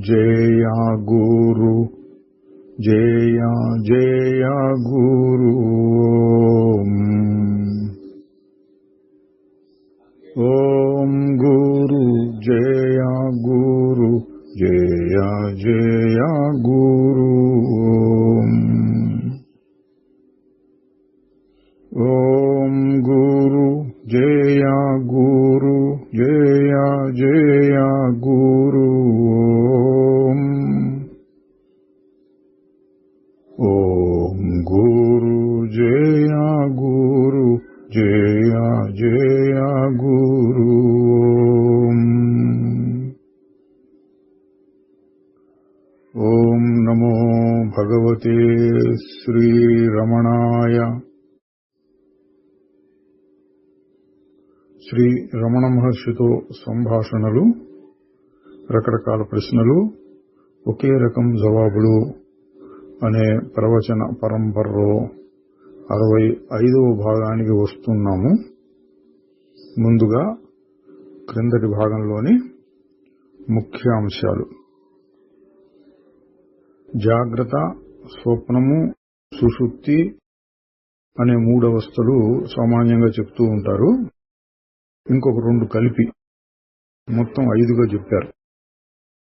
జయ గురు జయ జయ గురు ఓం గురు జయ గురు జయ జయ గురు ఓం గురు జయ గురు జయ జయ గురు ఓం గురు జయ గురు జయ జయ గురు ఓం నమో భగవతే శ్రీ రమణాయ. శ్రీ రమణ మహర్షితో సంభాషణలు, రకరకాల ప్రశ్నలు, ఒకే రకం జవాబులు అనే ప్రవచన పరంపరలో 65వ భాగానికి వస్తున్నాము. ముందుగా క్రిందటి భాగంలోని ముఖ్యాంశాలు. జాగ్రత్త, స్వప్నము, సుషుప్తి అనే 3 అవస్థలు సామాన్యంగా చెప్తూ ఉంటారు. ఇంకొక 2 కలిపి మొత్తం 5గా చెప్పారు.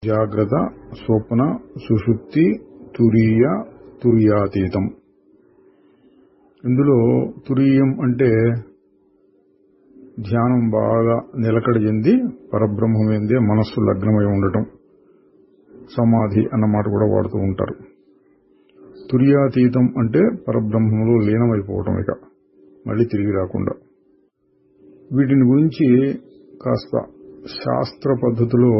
జాగ్రత్త, స్వప్న, సుషుప్తి, తురీయ, తురియాతీతం. ఇందులో తురీయం అంటే ధ్యానం బాగా నిలకడ చెంది పరబ్రహ్మమేందే మనస్సు లగ్నమై ఉండటం, సమాధి అన్నమాట కూడా వాడుతూ ఉంటారు. తురియాతీతం అంటే పరబ్రహ్మంలో లీనమైపోవటం, ఇక మళ్ళీ తిరిగి రాకుండా. వీటిని గురించి కాస్త శాస్త్ర పద్ధతిలో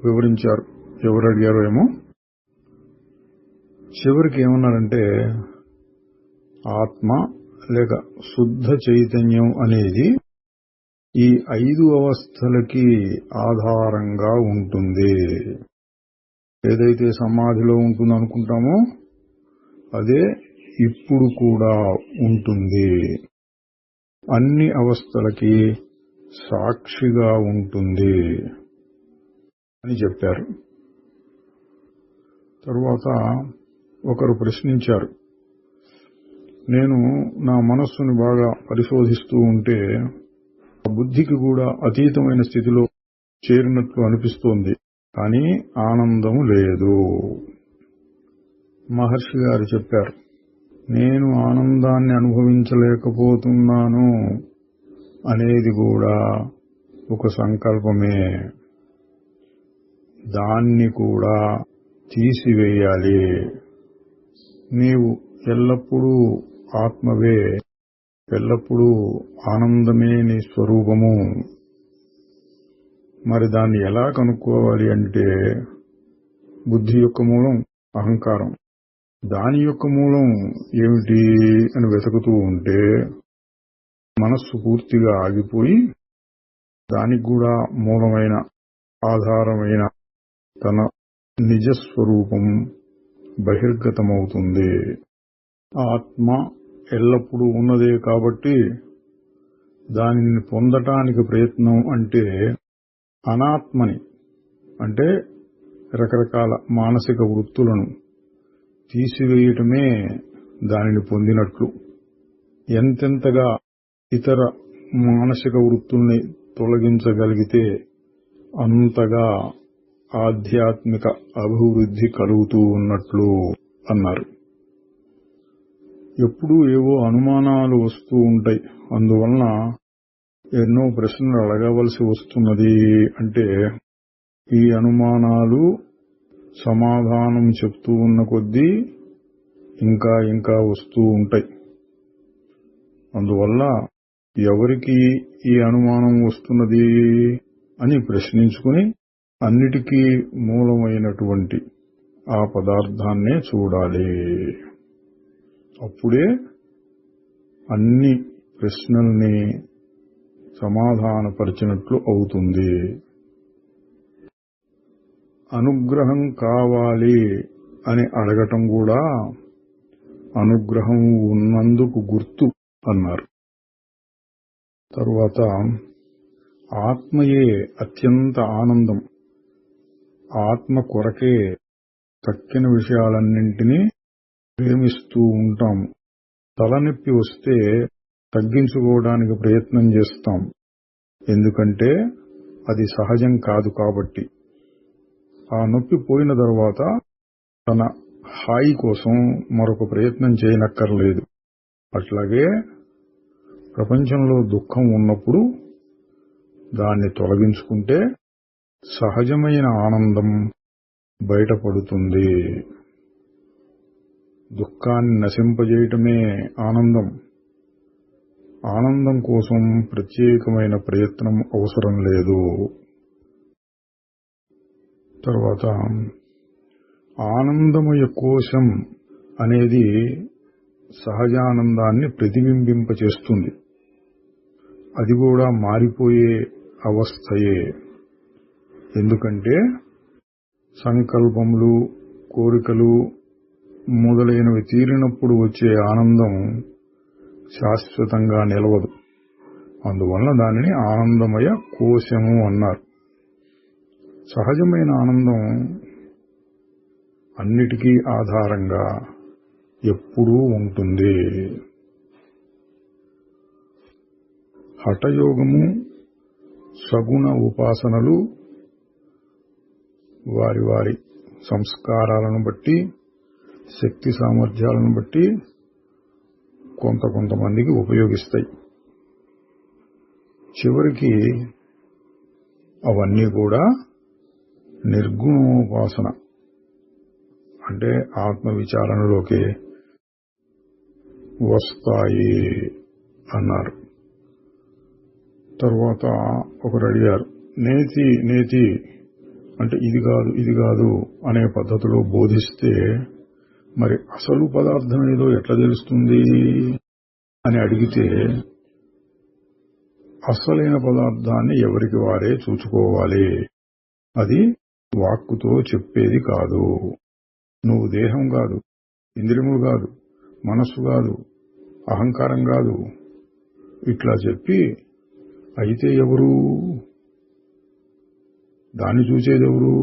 వివరించారు. ఎవరు అడిగారో ఏమో. చివరికి ఏమన్నారంటే, ఆత్మ లేక శుద్ధ చైతన్యం అనేది ఈ 5 అవస్థలకి ఆధారంగా ఉంటుంది. ఏదైతే సమాధిలో ఉంటుంది అనుకుంటామో అదే ఇప్పుడు కూడా ఉంటుంది. అన్ని అవస్థలకి సాక్షిగా ఉంటుంది అని చెప్పారు. తరువాత ఒకరు ప్రశ్నించారు, నేను నా మనస్సును బాగా పరిశోధిస్తూ ఉంటే బుద్ధికి కూడా అతీతమైన స్థితిలో చేరినట్లు అనిపిస్తోంది, కానీ ఆనందం లేదు. మహర్షి గారు చెప్పారు, నేను ఆనందాన్ని అనుభవించలేకపోతున్నాను అనేది కూడా ఒక సంకల్పమే. దాన్ని కూడా తీసివేయాలి. నీవు ఎల్లప్పుడూ ఆత్మవే, ఎల్లప్పుడూ ఆనందమే నీ స్వరూపము. మరి దాన్ని ఎలా కనుక్కోవాలి అంటే, బుద్ధి యొక్క మూలం అహంకారం, దాని యొక్క మూలం ఏమిటి అని వెతుకుతూ ఉంటే మనస్సు పూర్తిగా ఆగిపోయి దానికి కూడా మూలమైన ఆధారమైన తన నిజస్వరూపం బహిర్గతమవుతుంది. ఆత్మ ఎల్లప్పుడూ ఉన్నదే కాబట్టి దానిని పొందటానికి ప్రయత్నం అంటే అనాత్మని, అంటే రకరకాల మానసిక వృత్తులను తీసివేయటమే దానిని పొందినట్లు. ఎంతెంతగా ఇతర మానసిక వృత్తుల్ని తొలగించగలిగితే అంతగా ఆధ్యాత్మిక అభివృద్ధి కలుగుతూ ఉన్నట్లు అన్నారు. ఎప్పుడూ ఏవో అనుమానాలు వస్తూ ఉంటాయి. అందువలన ఎన్నో ప్రశ్నలు అడగవలసి వస్తున్నది. అంటే ఈ అనుమానాలు సమాధానం చెప్తూ ఉన్న కొద్దీ ఇంకా ఇంకా వస్తూ ఉంటాయి. అందువల్ల ఎవరికి ఈ అనుమానం వస్తున్నది అని ప్రశ్నించుకుని అన్నిటికీ మూలమైనటువంటి ఆ పదార్థాన్నే చూడాలి. అప్పుడే అన్ని ప్రశ్నల్ని సమాధానపరిచినట్లు అవుతుంది. అనుగ్రహం కావాలి అని అడగటం కూడా అనుగ్రహం ఉన్నందుకు గుర్తు అన్నారు. తరువాత ఆత్మయే అత్యంత ఆనందం, ఆత్మ కొరకే తక్కిన విషయాలన్నింటినీ ప్రేమిస్తూ ఉంటాం. తలనొప్పి వస్తే తగ్గించుకోవడానికి ప్రయత్నం చేస్తాం, ఎందుకంటే అది సహజం కాదు కాబట్టి. ఆ నొప్పి పోయిన తర్వాత తన హాయి కోసం మరొక ప్రయత్నం చేయనక్కర్లేదు. అట్లాగే ప్రపంచంలో దుఃఖం ఉన్నప్పుడు దాన్ని తొలగించుకుంటే సహజమైన ఆనందం బయటపడుతుంది. దుఃఖాన్ని నశింపజేయటమే ఆనందం. ఆనందం కోసం ప్రత్యేకమైన ప్రయత్నం అవసరం లేదు. తర్వాత ఆనందమయ కోశం అనేది సహజానందాన్ని ప్రతిబింబింపచేస్తుంది. అది కూడా మారిపోయే అవస్థయే. ఎందుకంటే సంకల్పములు, కోరికలు మొదలైనవి తీరినప్పుడు వచ్చే ఆనందం శాశ్వతంగా నిలవదు. అందువల్ల దానిని ఆనందమయ కోశము అన్నారు. సహజమైన ఆనందం అన్నిటికీ ఆధారంగా ఎప్పుడూ ఉంటుంది. హఠయోగము, సగుణ ఉపాసనలు వారి వారి సంస్కారాలను బట్టి, శక్తి సామర్థ్యాలను బట్టి కొంతమందికి ఉపయోగిస్తాయి. చివరికి అవన్నీ కూడా నిర్గుణోపాసన అంటే ఆత్మ విచారణలోకి వస్తాయి అన్నారు. తర్వాత ఒకరు అడిగారు, నేతి అంటే ఇది కాదు అనే పద్ధతిలో బోధిస్తే మరి అసలు పదార్థం ఏదో ఎట్లా తెలుస్తుంది అని అడిగితే, అసలైన పదార్థాన్ని ఎవరికి వారే చూసుకోవాలి. అది వాక్కుతో చెప్పేది కాదు. నువ్వు దేహం కాదు, ఇంద్రియములు కాదు, మనస్సు కాదు, అహంకారం కాదు ఇట్లా చెప్పి, అయితే ఎవరు? దాన్ని చూసేదెవరు?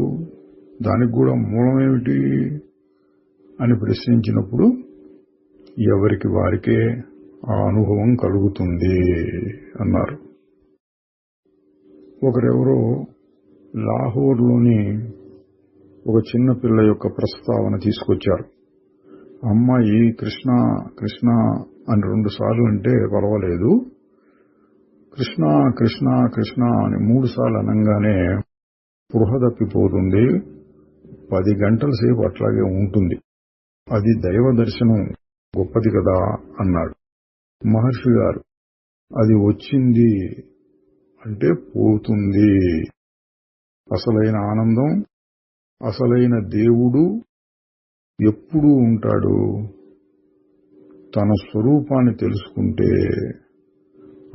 దానికి కూడా మూలమేమిటి అని ప్రశ్నించినప్పుడు ఎవరికి వారికే ఆ అనుభవం కలుగుతుంది అన్నారు. ఒకరెవరో లాహోర్లోని ఒక చిన్న పిల్ల యొక్క ప్రస్తావన తీసుకొచ్చారు. అమ్మాయి కృష్ణ కృష్ణ అని 2 సార్లు అంటే పర్వాలేదు, కృష్ణ కృష్ణ కృష్ణ అని 3 సార్లు అనగానే స్పృహ తప్పిపోతుంది, 10 గంటల సేపు అట్లాగే ఉంటుంది. అది దైవ దర్శనం గొప్పది కదా అన్నాడు. మహర్షి గారు, అది వచ్చింది అంటే పోతుంది. అసలైన ఆనందం, అసలైన దేవుడు ఎప్పుడూ ఉంటాడు. తన స్వరూపాన్ని తెలుసుకుంటే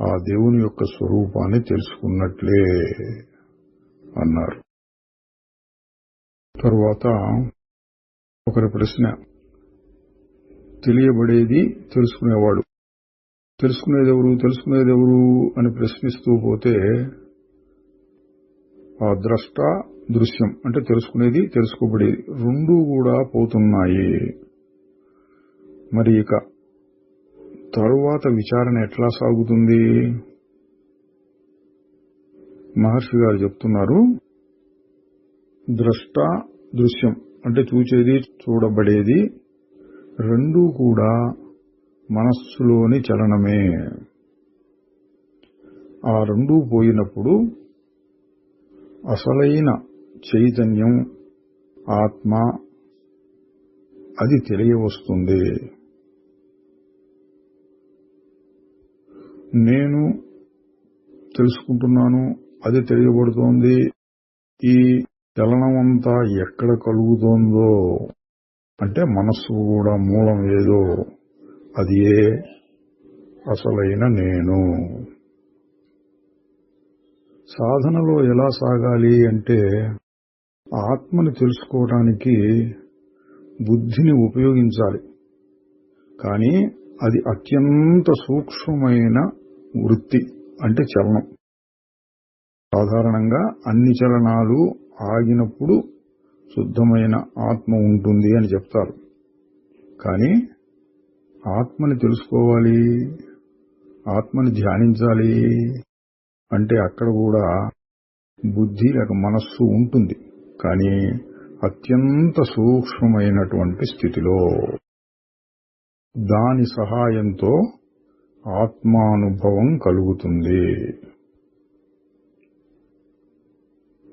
ఆ దేవుని యొక్క స్వరూపాన్ని తెలుసుకున్నట్లే అన్నారు. తరువాత ఒకరి ప్రశ్న, తెలియబడేది తెలుసుకునేవాడు, తెలుసుకునేదెవరు అని ప్రశ్నిస్తూ పోతే ఆ ద్రష్ట దృశ్యం అంటే తెలుసుకునేది తెలుసుకోబడేది 2 కూడా పోతున్నాయి. మరి ఇక తరువాత విచారణ ఎట్లా సాగుతుంది? మహర్షి గారు చెప్తున్నారు, ద్రష్ట దృశ్యం అంటే చూచేది చూడబడేది 2 కూడా మనస్సులోని చలనమే. ఆ 2 పోయినప్పుడు అసలైన చైతన్యం, ఆత్మ అది తెలియవస్తుంది. నేను తెలుసుకుంటున్నాను, అది తెలియబడుతోంది. ఈ చలనమంతా ఎక్కడ కలుగుతోందో అంటే మనస్సు కూడా మూలం ఏదో, అది ఏ అసలైన నేను. సాధనలో ఎలా సాగాలి అంటే ఆత్మని తెలుసుకోవడానికి బుద్ధిని ఉపయోగించాలి. కానీ అది అత్యంత సూక్ష్మమైన వృత్తి అంటే చలనం. సాధారణంగా అన్ని చలనాలు ఆగినప్పుడు శుద్ధమైన ఆత్మ ఉంటుంది అని చెప్తారు. కానీ ఆత్మని తెలుసుకోవాలి, ఆత్మని ధ్యానించాలి అంటే అక్కడ కూడా బుద్ధి లేక మనస్సు ఉంటుంది. కానీ అత్యంత సూక్ష్మమైనటువంటి స్థితిలో దాని సహాయంతో ఆత్మానుభవం కలుగుతుంది.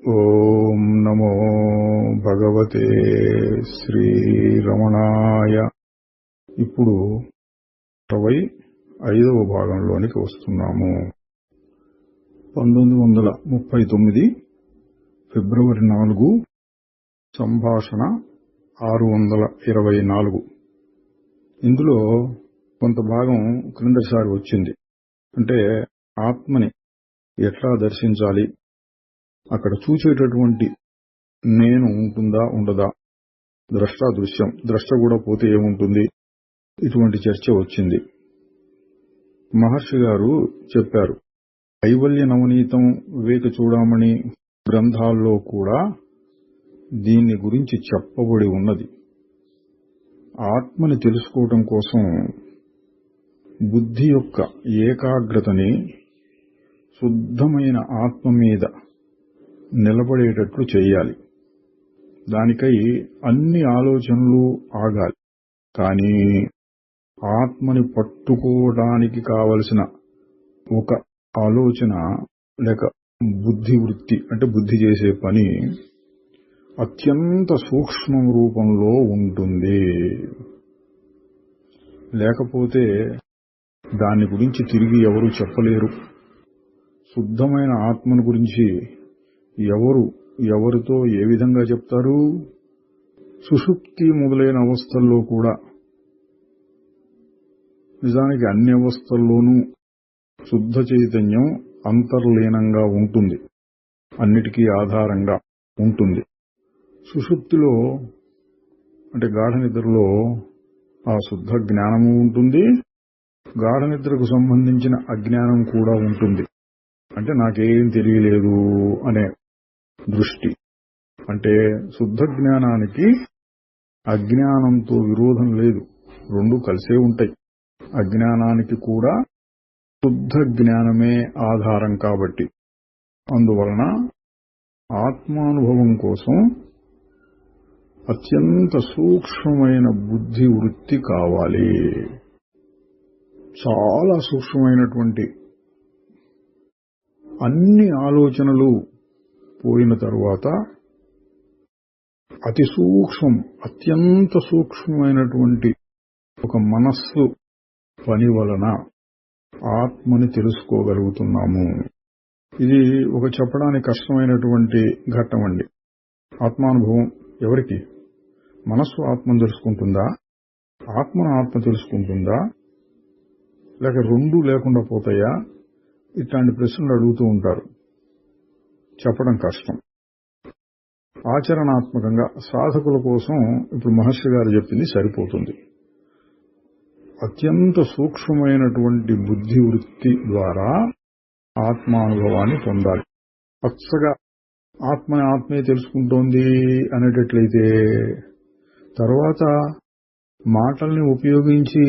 ఓం నమో భగవతే శ్రీరమణాయ. ఇప్పుడు 25వ భాగంలోనికి వస్తున్నాము. 1939 ఫిబ్రవరి 4 సంభాషణ 624. ఇందులో కొంత భాగం క్రిందసారి వచ్చింది. అంటే ఆత్మని ఎట్లా దర్శించాలి, అక్కడ చూసేటటువంటి నేను ఉంటుందా ఉండదా, ద్రష్టాదృశ్యం, ద్రష్ట కూడా పోతే ఏముంటుంది, ఇటువంటి చర్చ వచ్చింది. మహర్షి గారు చెప్పారు, కైవల్య నవనీతం, వివేక చూడామణి గ్రంథాల్లో కూడా దీన్ని గురించి చెప్పబడి ఉన్నది. ఆత్మని తెలుసుకోవటం కోసం బుద్ధి యొక్క ఏకాగ్రతని శుద్ధమైన ఆత్మ మీద నిలబడేటట్లు చేయాలి. దానికై అన్ని ఆలోచనలు ఆగాలి. కానీ ఆత్మని పట్టుకోవడానికి కావలసిన ఒక ఆలోచన లేక బుద్ధి వృత్తి, అంటే బుద్ధి చేసే పని అత్యంత సూక్ష్మ రూపంలో ఉంటుంది. లేకపోతే దాని గురించి తిరిగి ఎవరు చెప్పలేరు. శుద్ధమైన ఆత్మను గురించి ఎవరితో ఏ విధంగా చెప్తారు? సుషుప్తి మొదలైన అవస్థల్లో కూడా, నిజానికి అన్ని అవస్థల్లోనూ శుద్ధ చైతన్యం అంతర్లీనంగా ఉంటుంది, అన్నిటికీ ఆధారంగా ఉంటుంది. సుషుప్తిలో అంటే గాఢ నిద్రలో ఆ శుద్ధ జ్ఞానము ఉంటుంది, గాఢ నిద్రకు సంబంధించిన అజ్ఞానం కూడా ఉంటుంది. అంటే నాకేం తెలియలేదు అనే దృష్టి. అంటే శుద్ధ జ్ఞానానికి అజ్ఞానంతో విరోధం లేదు, రెండు కలిసే ఉంటాయి. అజ్ఞానానికి కూడా శుద్ధ జ్ఞానమే ఆధారం కాబట్టి, అందువలన ఆత్మానుభవం కోసం అత్యంత సూక్ష్మమైన బుద్ధి వృత్తి కావాలి. చాలా సూక్ష్మమైనటువంటి అన్ని ఆలోచనలు పోయిన తరువాత అతి సూక్ష్మం, అత్యంత సూక్ష్మమైనటువంటి ఒక మనస్సు పని వలన ఆత్మని తెలుసుకోగలుగుతున్నాము. ఇది ఒక చెప్పడానికి కష్టమైనటువంటి ఘట్టం అండి. ఆత్మానుభవం ఎవరికి? మనస్సు ఆత్మను తెలుసుకుంటుందా, ఆత్మను ఆత్మ తెలుసుకుంటుందా, లేక రెండూ లేకుండా పోతాయా? ఇట్లాంటి ప్రశ్నలు అడుగుతూ ఉంటారు. చెప్పడం కష్టం. ఆచరణాత్మకంగా సాధకుల కోసం ఇప్పుడు మహర్షి గారు చెప్పింది సరిపోతుంది. అత్యంత సూక్ష్మమైనటువంటి బుద్ధి వృత్తి ద్వారా ఆత్మానుభవాన్ని పొందాలి. పచ్చగా ఆత్మని ఆత్మే తెలుసుకుంటోంది అనేటట్లయితే తర్వాత మాటల్ని ఉపయోగించి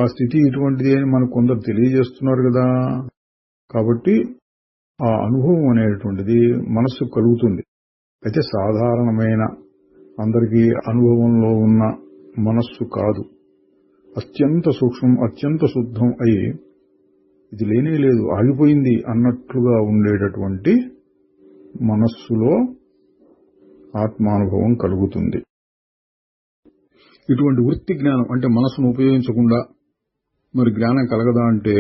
ఆ స్థితి ఇటువంటిది అని మనకు కొందరు తెలియజేస్తున్నారు కదా. కాబట్టి ఆ అనుభవం అనేటువంటిది మనస్సు కలుగుతుంది. అయితే సాధారణమైన అందరికీ అనుభవంలో ఉన్న మనస్సు కాదు, అత్యంత సూక్ష్మం, అత్యంత శుద్ధం అయి ఇది లేనే లేదు, ఆగిపోయింది అన్నట్లుగా ఉండేటటువంటి మనస్సులో ఆత్మానుభవం కలుగుతుంది. ఇటువంటి వృత్తి జ్ఞానం అంటే మనస్సును ఉపయోగించకుండా మరి జ్ఞానం కలగదా అంటే,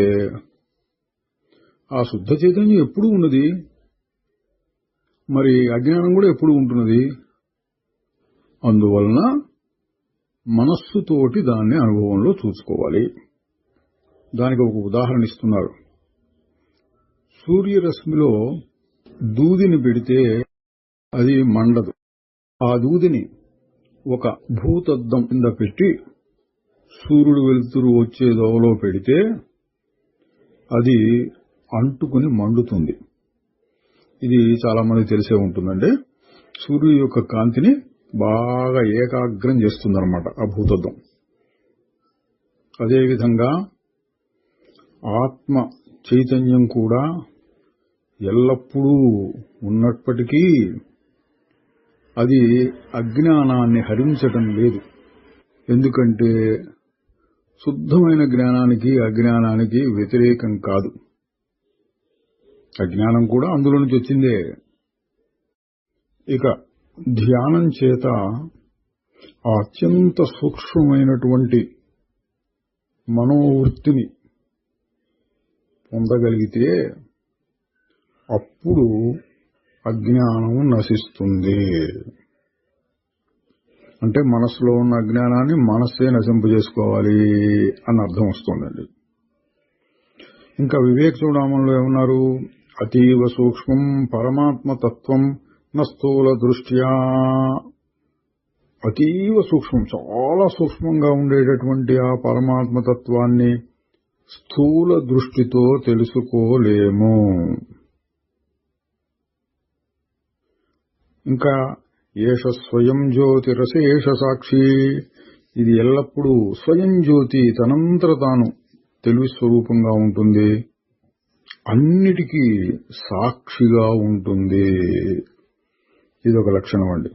ఆ శుద్ధ చైతన్యం ఎప్పుడూ ఉన్నది, మరి అజ్ఞానం కూడా ఎప్పుడూ ఉంటున్నది. అందువలన మనస్సుతోటి దాన్ని అనుభవంలో చూసుకోవాలి. దానికి ఒక ఉదాహరణ ఇస్తున్నారు. సూర్యరశ్మిలో దూదిని పెడితే అది మండదు. ఆ దూదిని ఒక భూతద్దం కింద పెట్టి సూర్యుడు వెలుతురు వచ్చే దోవలో పెడితే అది అంటుకుని మండుతుంది. ఇది చాలా మంది తెలిసే ఉంటుందండి. సూర్యుడి యొక్క కాంతిని బాగా ఏకాగ్రం చేస్తుందన్నమాట ఆ భూతత్వం. అదేవిధంగా ఆత్మ చైతన్యం కూడా ఎల్లప్పుడూ ఉన్నప్పటికీ అది అజ్ఞానాన్ని హరించటం లేదు. ఎందుకంటే శుద్ధమైన జ్ఞానానికి అజ్ఞానానికి వ్యతిరేకం కాదు. అజ్ఞానం కూడా అందులో నుంచి వచ్చిందే. ఇక ధ్యానం చేత ఆ అత్యంత సూక్ష్మమైనటువంటి మనోవృత్తిని పొందగలిగితే అప్పుడు అజ్ఞానం నశిస్తుంది. అంటే మనస్సులో ఉన్న అజ్ఞానాన్ని మనస్సే నశింపజేసుకోవాలి అని అర్థం వస్తుందండి. ఇంకా వివేక చూడమంలో ఏమన్నారు? అతీవ సూక్ష్మం పరమాత్మతత్వం నస్థూల దృష్ట్యా. అతీవ సూక్ష్మం, చాలా సూక్ష్మంగా ఉండేటటువంటి ఆ పరమాత్మతత్వాన్ని స్థూల దృష్టితో తెలుసుకోలేము. ఇంకా ఏష స్వయం జ్యోతిరశేష సాక్షి. ఇది ఎల్లప్పుడూ స్వయం జ్యోతి, తనంతట తాను తెలివి స్వరూపంగా ఉంటుంది, అన్నిటికీ సాక్షిగా ఉంటుంది. ఇదొక లక్షణం అండి.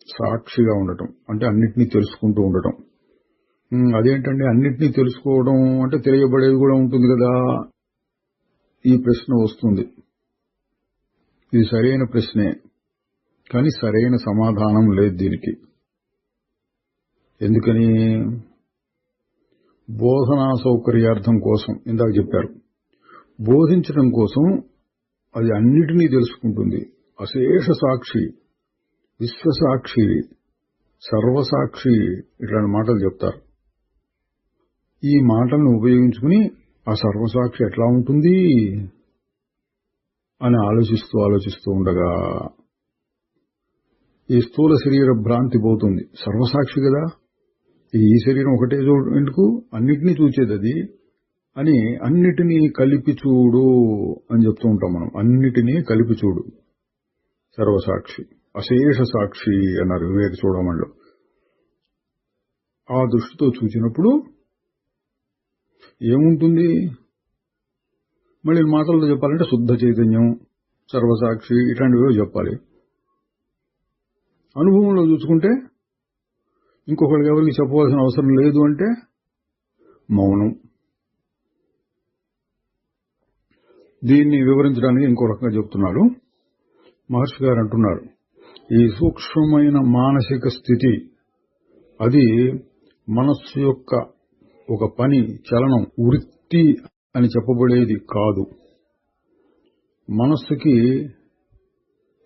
సాక్షిగా ఉండటం అంటే అన్నిటినీ తెలుసుకుంటూ ఉండటం. అదేంటండి అన్నిటినీ తెలుసుకోవడం అంటే తెలియబడేది కూడా ఉంటుంది కదా, ఈ ప్రశ్న వస్తుంది. ఇది సరైన ప్రశ్నే, కానీ సరైన సమాధానం లేదు దీనికి. ఎందుకని? బోధనా సౌకర్యార్థం కోసం ఇందాక చెప్పారు, బోధించడం కోసం అది అన్నిటినీ తెలుసుకుంటుంది. అశేష సాక్షి, విశ్వసాక్షి, సర్వసాక్షి, ఇట్లాంటి మాటలు చెప్తారు. ఈ మాటలను ఉపయోగించుకుని ఆ సర్వసాక్షి ఎట్లా ఉంటుంది అని ఆలోచిస్తూ ఉండగా ఈ స్థూల శరీర భ్రాంతి పోతుంది. సర్వసాక్షి కదా, ఈ శరీరం ఒకటే ఎందుకు, అన్నిటినీ చూచేది అది అని అన్నిటినీ కలిపి చూడు అని చెప్తూ ఉంటాం మనం. అన్నిటినీ కలిపి చూడు, సర్వసాక్షి, అశేష సాక్షి అన్నారు వివేక చూడమంలో. ఆ దృష్టితో చూసినప్పుడు ఏముంటుంది? మళ్ళీ మాటల్లో చెప్పాలంటే శుద్ధ చైతన్యం, సర్వసాక్షి, ఇట్లాంటివే చెప్పాలి. అనుభవంలో చూసుకుంటే ఇంకొకరికి ఎవరికి చెప్పవలసిన అవసరం లేదు అంటే మౌనం. దీన్ని వివరించడానికి ఇంకో రకంగా చెప్తున్నారు మహర్షి గారు. అంటున్నారు, ఈ సూక్ష్మమైన మానసిక స్థితి అది మనస్సు యొక్క ఒక పని, చలనం, వృత్తి అని చెప్పబడేది కాదు. మనస్సుకి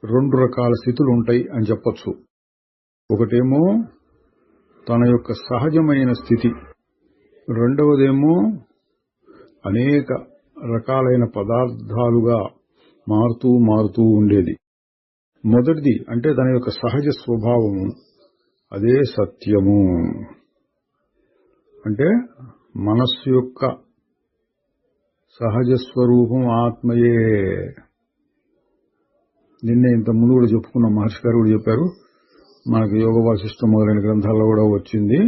రెండు రకాల స్థితులు ఉంటాయి అని చెప్పొచ్చు. ఒకటేమో తన యొక్క సహజమైన స్థితి, రెండవదేమో అనేక రకాలైన పదార్థాలుగా మారుతూ ఉండేది. మొదటిది అంటే తన యొక్క సహజ స్వభావము, అదే సత్యము. అంటే మనస్సు యొక్క సహజ స్వరూపం ఆత్మయే. నిన్నే ఇంత ముందు కూడా చెప్పుకున్న మహర్షి గారు కూడా చెప్పారు, మనకు యోగ వాసిష్టం మొదలైన గ్రంథాల్లో కూడా వచ్చింది.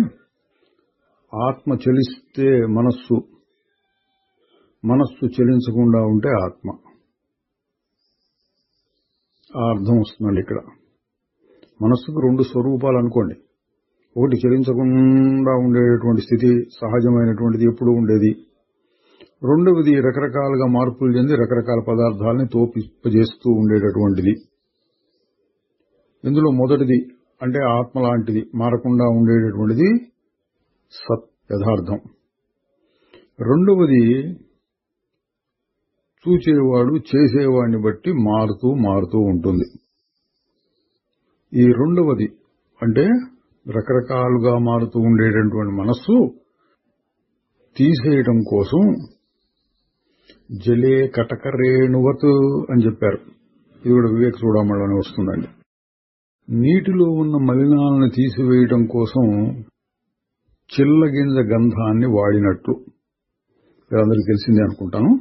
ఆత్మ చలిస్తే మనస్సు చలించకుండా ఉంటే ఆత్మ. ఆ అర్థం వస్తుందండి ఇక్కడ. మనస్సుకు రెండు స్వరూపాలు అనుకోండి. ఒకటి చలించకుండా ఉండేటువంటి స్థితి, సహజమైనటువంటిది, ఎప్పుడూ ఉండేది. రెండవది రకరకాలుగా మార్పులు చెంది రకరకాల పదార్థాలని తోపిజేస్తూ ఉండేటటువంటిది. ఇందులో మొదటిది అంటే ఆత్మ లాంటిది, మారకుండా ఉండేటటువంటిది సత్, యథార్థం. రెండవది చూచేవాడు చేసేవాడిని బట్టి మారుతూ ఉంటుంది. ఈ రెండవది అంటే రకరకాలుగా మారుతూ ఉండేటటువంటి మనస్సు తీసేయడం కోసం జలే కటకరేణువత్ అని చెప్పారు. ఇది కూడా వివేక చూడమని వస్తుందండి. నీటిలో ఉన్న మలినాలను తీసివేయడం కోసం చిల్లగింజ గంధాన్ని వాడినట్లు. అందరికీ తెలిసిందే అనుకుంటాను.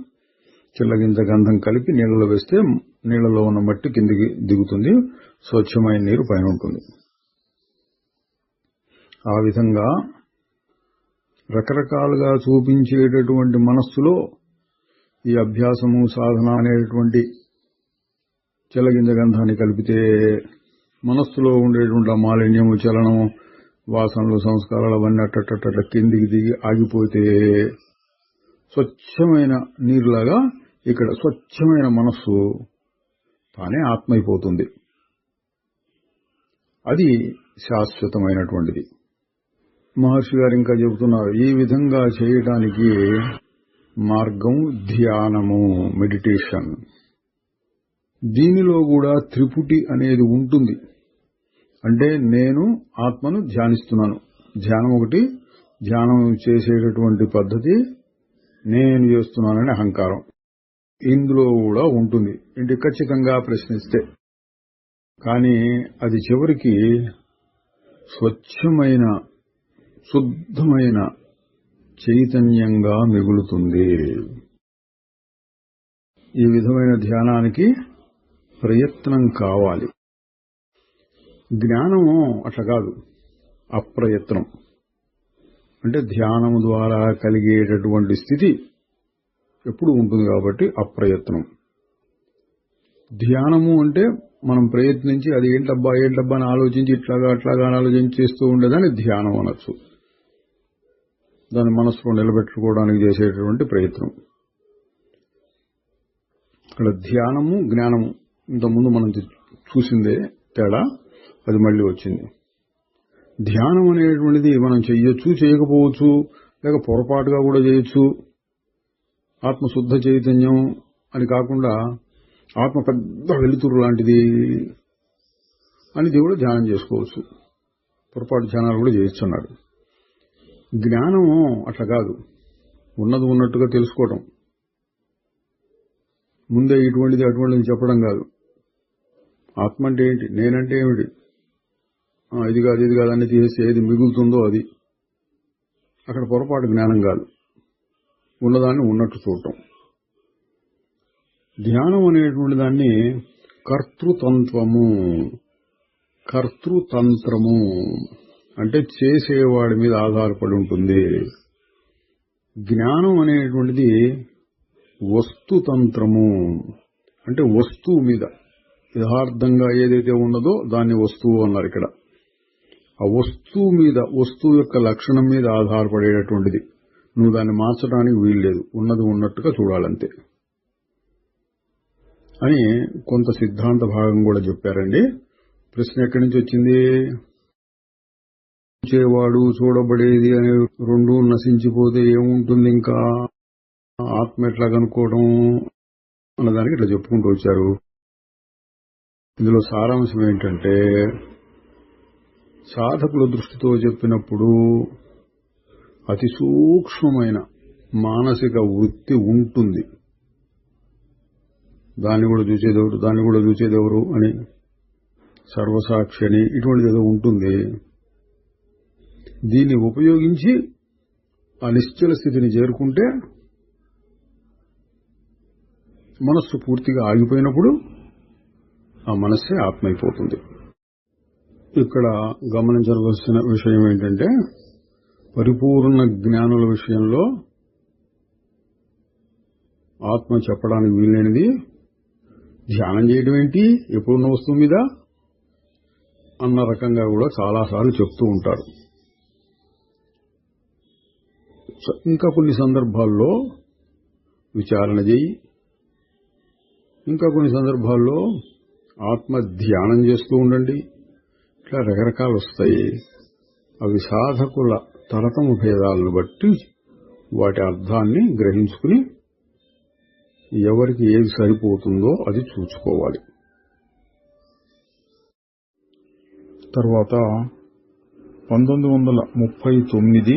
చిల్లగింజ గంధం కలిపి నీళ్ళలో వేస్తే నీళ్లలో ఉన్న మట్టి కిందికి దిగుతుంది, స్వచ్ఛమైన నీరు పైన ఉంటుంది. ఆ విధంగా రకరకాలుగా చూపించేటటువంటి మనస్సులో ఈ అభ్యాసము సాధన అనేటువంటి చెలగింజ గంధాన్ని కలిపితే మనస్సులో ఉండేటువంటి మాలిన్యము, చలనము, వాసనలు, సంస్కారాలు అవన్నీ అట్ట కిందికి దిగి ఆగిపోతే స్వచ్ఛమైన నీరులాగా ఇక్కడ స్వచ్ఛమైన మనస్సు తానే ఆత్మైపోతుంది. అది శాశ్వతమైనటువంటిది. మహర్షి గారు ఇంకా చెబుతున్నారు, ఈ విధంగా చేయడానికి మార్గం ధ్యానము, మెడిటేషన్. దీనిలో కూడా త్రిపుటి అనేది ఉంటుంది. అంటే నేను ఆత్మను ధ్యానిస్తున్నాను. ధ్యానం ఒకటి, ధ్యానం చేసేటటువంటి పద్ధతి నేను చేస్తున్నానని అహంకారం ఇందులో కూడా ఉంటుంది. ఇంటి ఖచ్చితంగా ప్రశ్నిస్తే కానీ అది చివరికి స్వచ్ఛమైన శుద్ధమైన చైతన్యంగా మిగులుతుంది. ఈ విధమైన ధ్యానానికి ప్రయత్నం కావాలి. జ్ఞానము అట్లా కాదు, అప్రయత్నం. అంటే ధ్యానము ద్వారా కలిగేటటువంటి స్థితి ఎప్పుడు ఉంటుంది కాబట్టి అప్రయత్నం. ధ్యానము అంటే మనం ప్రయత్నించి అది ఏంటబ్బా అని ఆలోచించి అట్లాగా ఆలోచించి చేస్తూ ఉండేదాన్ని ధ్యానం అనొచ్చు. దాన్ని మనసులో నిలబెట్టుకోవడానికి చేసేటటువంటి ప్రయత్నం. ఇక్కడ ధ్యానము, జ్ఞానము ఇంతకుముందు మనం చూసిందే తేడా, అది మళ్ళీ వచ్చింది. ధ్యానం అనేటువంటిది మనం చెయ్యొచ్చు, చేయకపోవచ్చు, లేక పొరపాటుగా కూడా చేయొచ్చు. ఆత్మశుద్ధ చైతన్యం అని కాకుండా ఆత్మ పెద్ద వెలుతురు లాంటిది అని దేవుడు ధ్యానం చేసుకోవచ్చు. పొరపాటు ధ్యానాలు కూడా చేయొచ్చు అన్నాడు. జ్ఞానము అట్లా కాదు, ఉన్నది ఉన్నట్టుగా తెలుసుకోవటం. ముందే ఇటువంటిది అటువంటిది చెప్పడం కాదు. ఆత్మ అంటే ఏంటి, నేనంటే ఏమిటి, ఇది కాదు అన్ని తీసేసి ఏది మిగులుతుందో అది. అక్కడ పొరపాటు జ్ఞానం కాదు, ఉన్నదాన్ని ఉన్నట్టు చూడటం. ధ్యానం అనేటువంటి దాన్ని కర్తృతంత్రము అంటే చేసేవాడి మీద ఆధారపడి ఉంటుంది. జ్ఞానం అనేటువంటిది వస్తుతంత్రము అంటే వస్తువు మీద, యథార్థంగా ఏదైతే ఉన్నదో దాన్ని వస్తువు అన్నారు ఇక్కడ. ఆ వస్తువు మీద, వస్తువు యొక్క లక్షణం మీద ఆధారపడేటటువంటిది. నువ్వు దాన్ని మార్చడానికి వీల్లేదు, ఉన్నది ఉన్నట్టుగా చూడాలంతే అని కొంత సిద్ధాంత భాగం కూడా చెప్పారండి. ప్రశ్న ఎక్కడి నుంచి వచ్చింది? చూచేవాడు చూడబడేది అనే రెండు నశించిపోతే ఏముంటుంది, ఇంకా ఆత్మ ఎట్లా కనుక్కోవడం అన్నదానికి ఇట్లా చెప్పుకుంటూ వచ్చారు. ఇందులో సారాంశం ఏంటంటే, సాధకుల దృష్టితో చెప్పినప్పుడు అతి సూక్ష్మమైన మానసిక వృత్తి ఉంటుంది. దాన్ని కూడా చూసేదెవరు అని, సర్వసాక్షి అని ఇటువంటిది ఏదో ఉంటుంది. దీన్ని ఉపయోగించి ఆ నిశ్చల స్థితిని చేరుకుంటే మనస్సు పూర్తిగా ఆగిపోయినప్పుడు ఆ మనస్సే ఆత్మైపోతుంది. ఇక్కడ గమనించవలసిన విషయం ఏంటంటే, పరిపూర్ణ జ్ఞానుల విషయంలో ఆత్మ చెప్పడానికి వీలైనది ధ్యానం చేయడం ఏంటి, ఎప్పుడున్న వస్తువు మీద అన్న రకంగా కూడా చాలాసార్లు చెప్తూ ఉంటారు. ఇంకా కొన్ని సందర్భాల్లో విచారణ చేయి, ఇంకా కొన్ని సందర్భాల్లో ఆత్మ ధ్యానం చేస్తూ ఉండండి. ఇట్లా రకరకాలు వస్తాయి. అవి సాధకుల తరతమ భేదాలను బట్టి వాటి అర్థాన్ని గ్రహించుకుని ఎవరికి ఏది సరిపోతుందో అది చూసుకోవాలి. తర్వాత 1939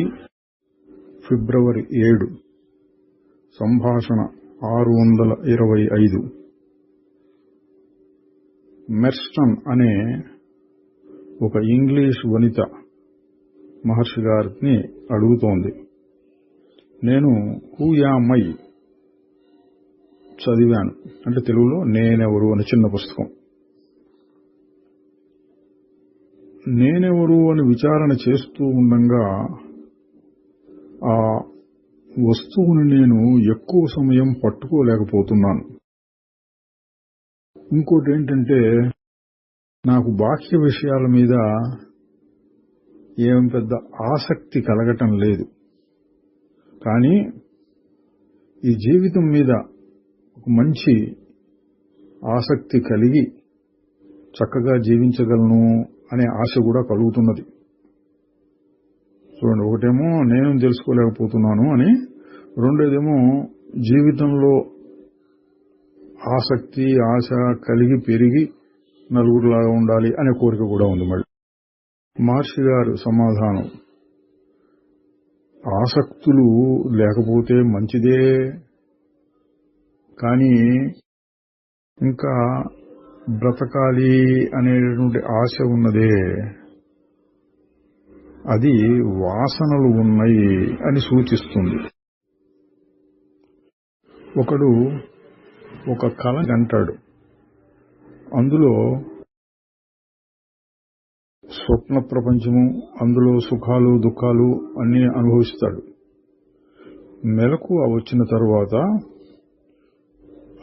ఫిబ్రవరి 7 సంభాషణ 625 మెర్స్టన్ అనే ఒక ఇంగ్లీష్ వనిత మహర్షి గారిని అడుగుతోంది, నేను హూ యామ్ ఐ చదివాను. అంటే తెలుగులో నేనెవరు అని చిన్న పుస్తకం. నేనెవరు అని విచారణ చేస్తూ ఉండగా ఆ వస్తువుని నేను ఎక్కువ సమయం పట్టుకోలేకపోతున్నాను. ఇంకోటి ఏంటంటే, నాకు బాహ్య విషయాల మీద ఏం పెద్ద ఆసక్తి కలగటం లేదు. కానీ ఈ జీవితం మీద ఒక మంచి ఆసక్తి కలిగి చక్కగా జీవించగలను అనే ఆశ కూడా కలుగుతున్నది. చూడండి, ఒకటేమో నేను తెలుసుకోలేకపోతున్నాను అని, రెండోదేమో జీవితంలో ఆసక్తి ఆశ కలిగి పెరిగి నలుగురులాగా ఉండాలి అనే కోరిక కూడా ఉంది. మళ్ళీ మహర్షి గారు సమాధానం, ఆసక్తులు లేకపోతే మంచిదే, కానీ ఇంకా బ్రతకాలి అనేటువంటి ఆశ ఉన్నదే, అది వాసనలు ఉన్నాయి అని సూచిస్తుంది. ఒకడు ఒక కల అంటాడు, అందులో స్వప్న ప్రపంచము, అందులో సుఖాలు దుఃఖాలు అన్నీ అనుభవిస్తాడు. మెలకువ వచ్చిన తరువాత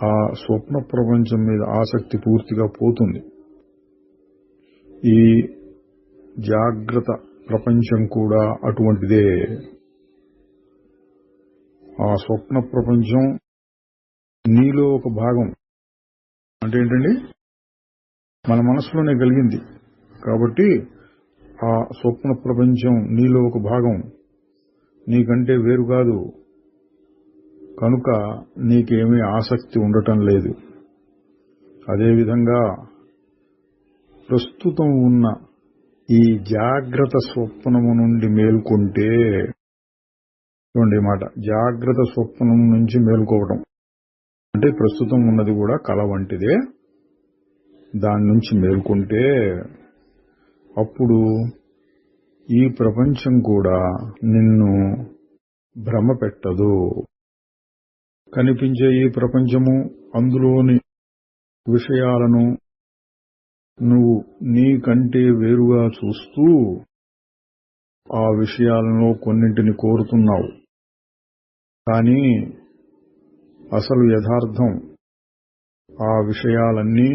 ఆ స్వప్న ప్రపంచం మీద ఆసక్తి పూర్తిగా పోతుంది. ఈ జాగ్రత్త ప్రపంచం కూడా అటువంటిదే. ఆ స్వప్న ప్రపంచం నీలో ఒక భాగం. అంటే ఏంటండి, మన మనసులోనే కలిగింది కాబట్టి ఆ స్వప్న ప్రపంచం నీలో ఒక భాగం, నీకంటే వేరు కాదు. కనుక నీకేమీ ఆసక్తి ఉండటం లేదు. అదేవిధంగా ప్రస్తుతం ఉన్న ఈ జాగ్రత్త స్వప్నము నుండి మేల్కొంటే, చూడండి మాట, జాగ్రత్త స్వప్నం నుంచి మేల్కోవటం అంటే ప్రస్తుతం ఉన్నది కూడా కల వంటిదే. దాని నుంచి మేల్కొంటే అప్పుడు ఈ ప్రపంచం కూడా నిన్ను భ్రమ పెట్టదు. కనిపించే ఈ ప్రపంచము, అందులోని విషయాలను నువ్వు నీకంటే వేరుగా చూస్తూ ఆ విషయాలలో కొన్నింటిని కోరుతున్నావు. కానీ అసలు యథార్థం ఆ విషయాలన్నీ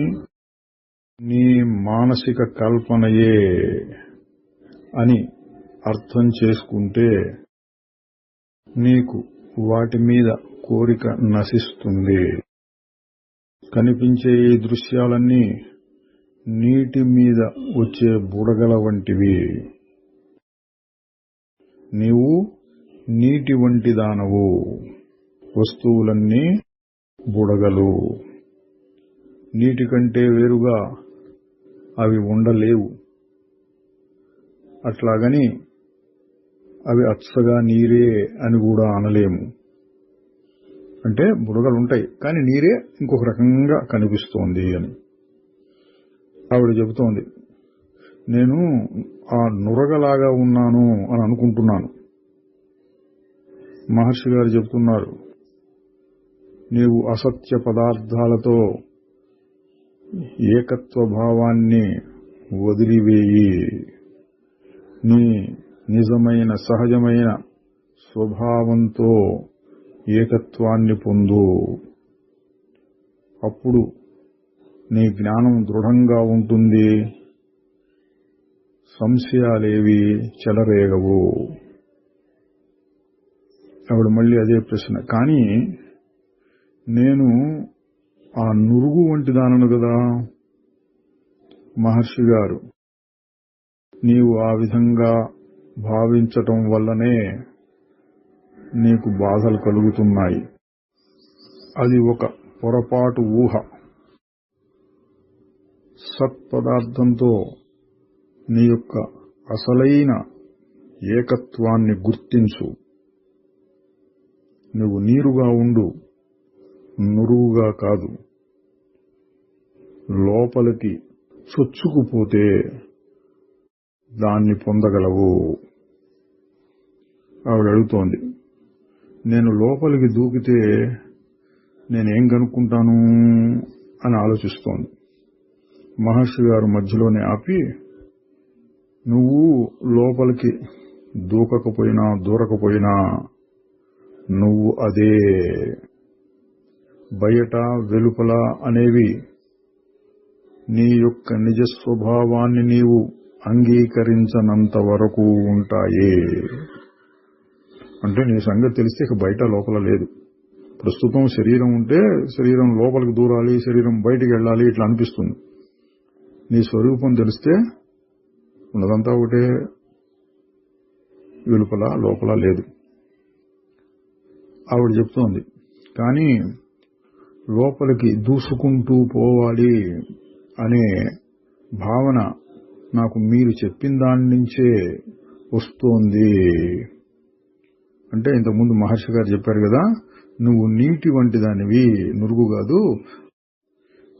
నీ మానసిక కల్పనయే అని అర్థం చేసుకుంటే నీకు వాటి మీద కోరిక నశిస్తుంది. కనిపించే ఈ దృశ్యాలన్నీ నీటి మీద వచ్చే బుడగల వంటివి. నీవు నీటి వంటి దానవు, వస్తువులన్నీ బుడగలు. నీటి కంటే వేరుగా అవి ఉండలేవు. అట్లాగని అవి అచ్చగా నీరే అని కూడా అనలేము. అంటే బుడగలుంటాయి, కానీ నీరే ఇంకొక రకంగా కనిపిస్తోంది అని. ఆవిడ చెబుతోంది, నేను ఆ నురగలాగా ఉన్నాను అని అనుకుంటున్నాను. మహర్షి గారు చెబుతున్నారు, నీవు అసత్య పదార్థాలతో ఏకత్వ భావాన్ని వదిలివేయి, నీ నిజమైన సహజమైన స్వభావంతో ఏకత్వాన్ని పొందు. అప్పుడు నీ జ్ఞానం దృఢంగా ఉంటుంది, సంశయాలేవి చెలరేగవు. ఆవిడ మళ్ళీ అదే ప్రశ్న, కానీ నేను ఆ నురుగు వంటి దానను కదా. మహర్షి గారు, నీవు ఆ విధంగా భావించటం వల్లనే నీకు బాధలు కలుగుతున్నాయి. అది ఒక పొరపాటు ఊహ. సత్పదార్థంతో నీ యొక్క అసలైన ఏకత్వాన్ని గుర్తించు. నువ్వు నీరుగా ఉండు, నురువుగా కాదు. లోపలికి చొచ్చుకుపోతే దాన్ని పొందగలవు. ఆవిడ అడుగుతోంది, నేను లోపలికి దూకితే నేనేం కనుక్కుంటాను అని ఆలోచిస్తోంది. మహర్షి గారు మధ్యలోనే ఆపి, నువ్వు లోపలికి దూరకపోయినా నువ్వు అదే. బయట వెలుపల అనేవి నీ యొక్క నిజ స్వభావాన్ని నీవు అంగీకరించనంత వరకు ఉంటాయి. అంటే నీ సంగతి తెలిస్తే ఇక బయట లోపల లేదు. ప్రస్తుతం శరీరం ఉంటే శరీరం లోపలికి దూరాలి, శరీరం బయటికి వెళ్ళాలి, ఇట్లా అనిపిస్తుంది. నీ స్వరూపం తెలిస్తే ఉన్నదంతా ఒకటే, వెలుపల లోపల లేదు. ఆవిడ చెప్తోంది, కానీ లోపలికి దూసుకుంటూ పోవాలి అనే భావన నాకు మీరు చెప్పిన దాని నుంచే వస్తోంది. అంటే ఇంతకుముందు మహర్షి గారు చెప్పారు కదా, నువ్వు నీటి వంటి దానివి, నురుగు కాదు,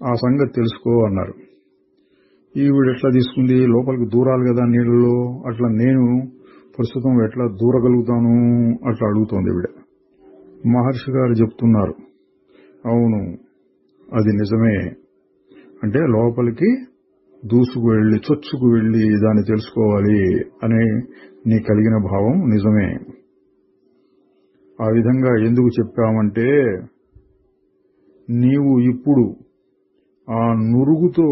ఆ సంగతి తెలుసుకో అన్నారు. ఈవిడ ఎట్లా తీసుకుంది, లోపలికి దూరాలి కదా నీళ్ళలో, అట్లా నేను ప్రస్తుతం ఎట్లా దూరగలుగుతాను అట్లా అడుగుతోంది ఈవిడ. మహర్షి గారు చెప్తున్నారు, అవును అది నిజమే. అంటే లోపలికి దూసుకు వెళ్లి చొచ్చుకు వెళ్లి దాన్ని తెలుసుకోవాలి అనే నీ కలిగిన భావం నిజమే. ఆ విధంగా ఎందుకు చెప్పామంటే, నీవు ఇప్పుడు ఆ నురుగుతో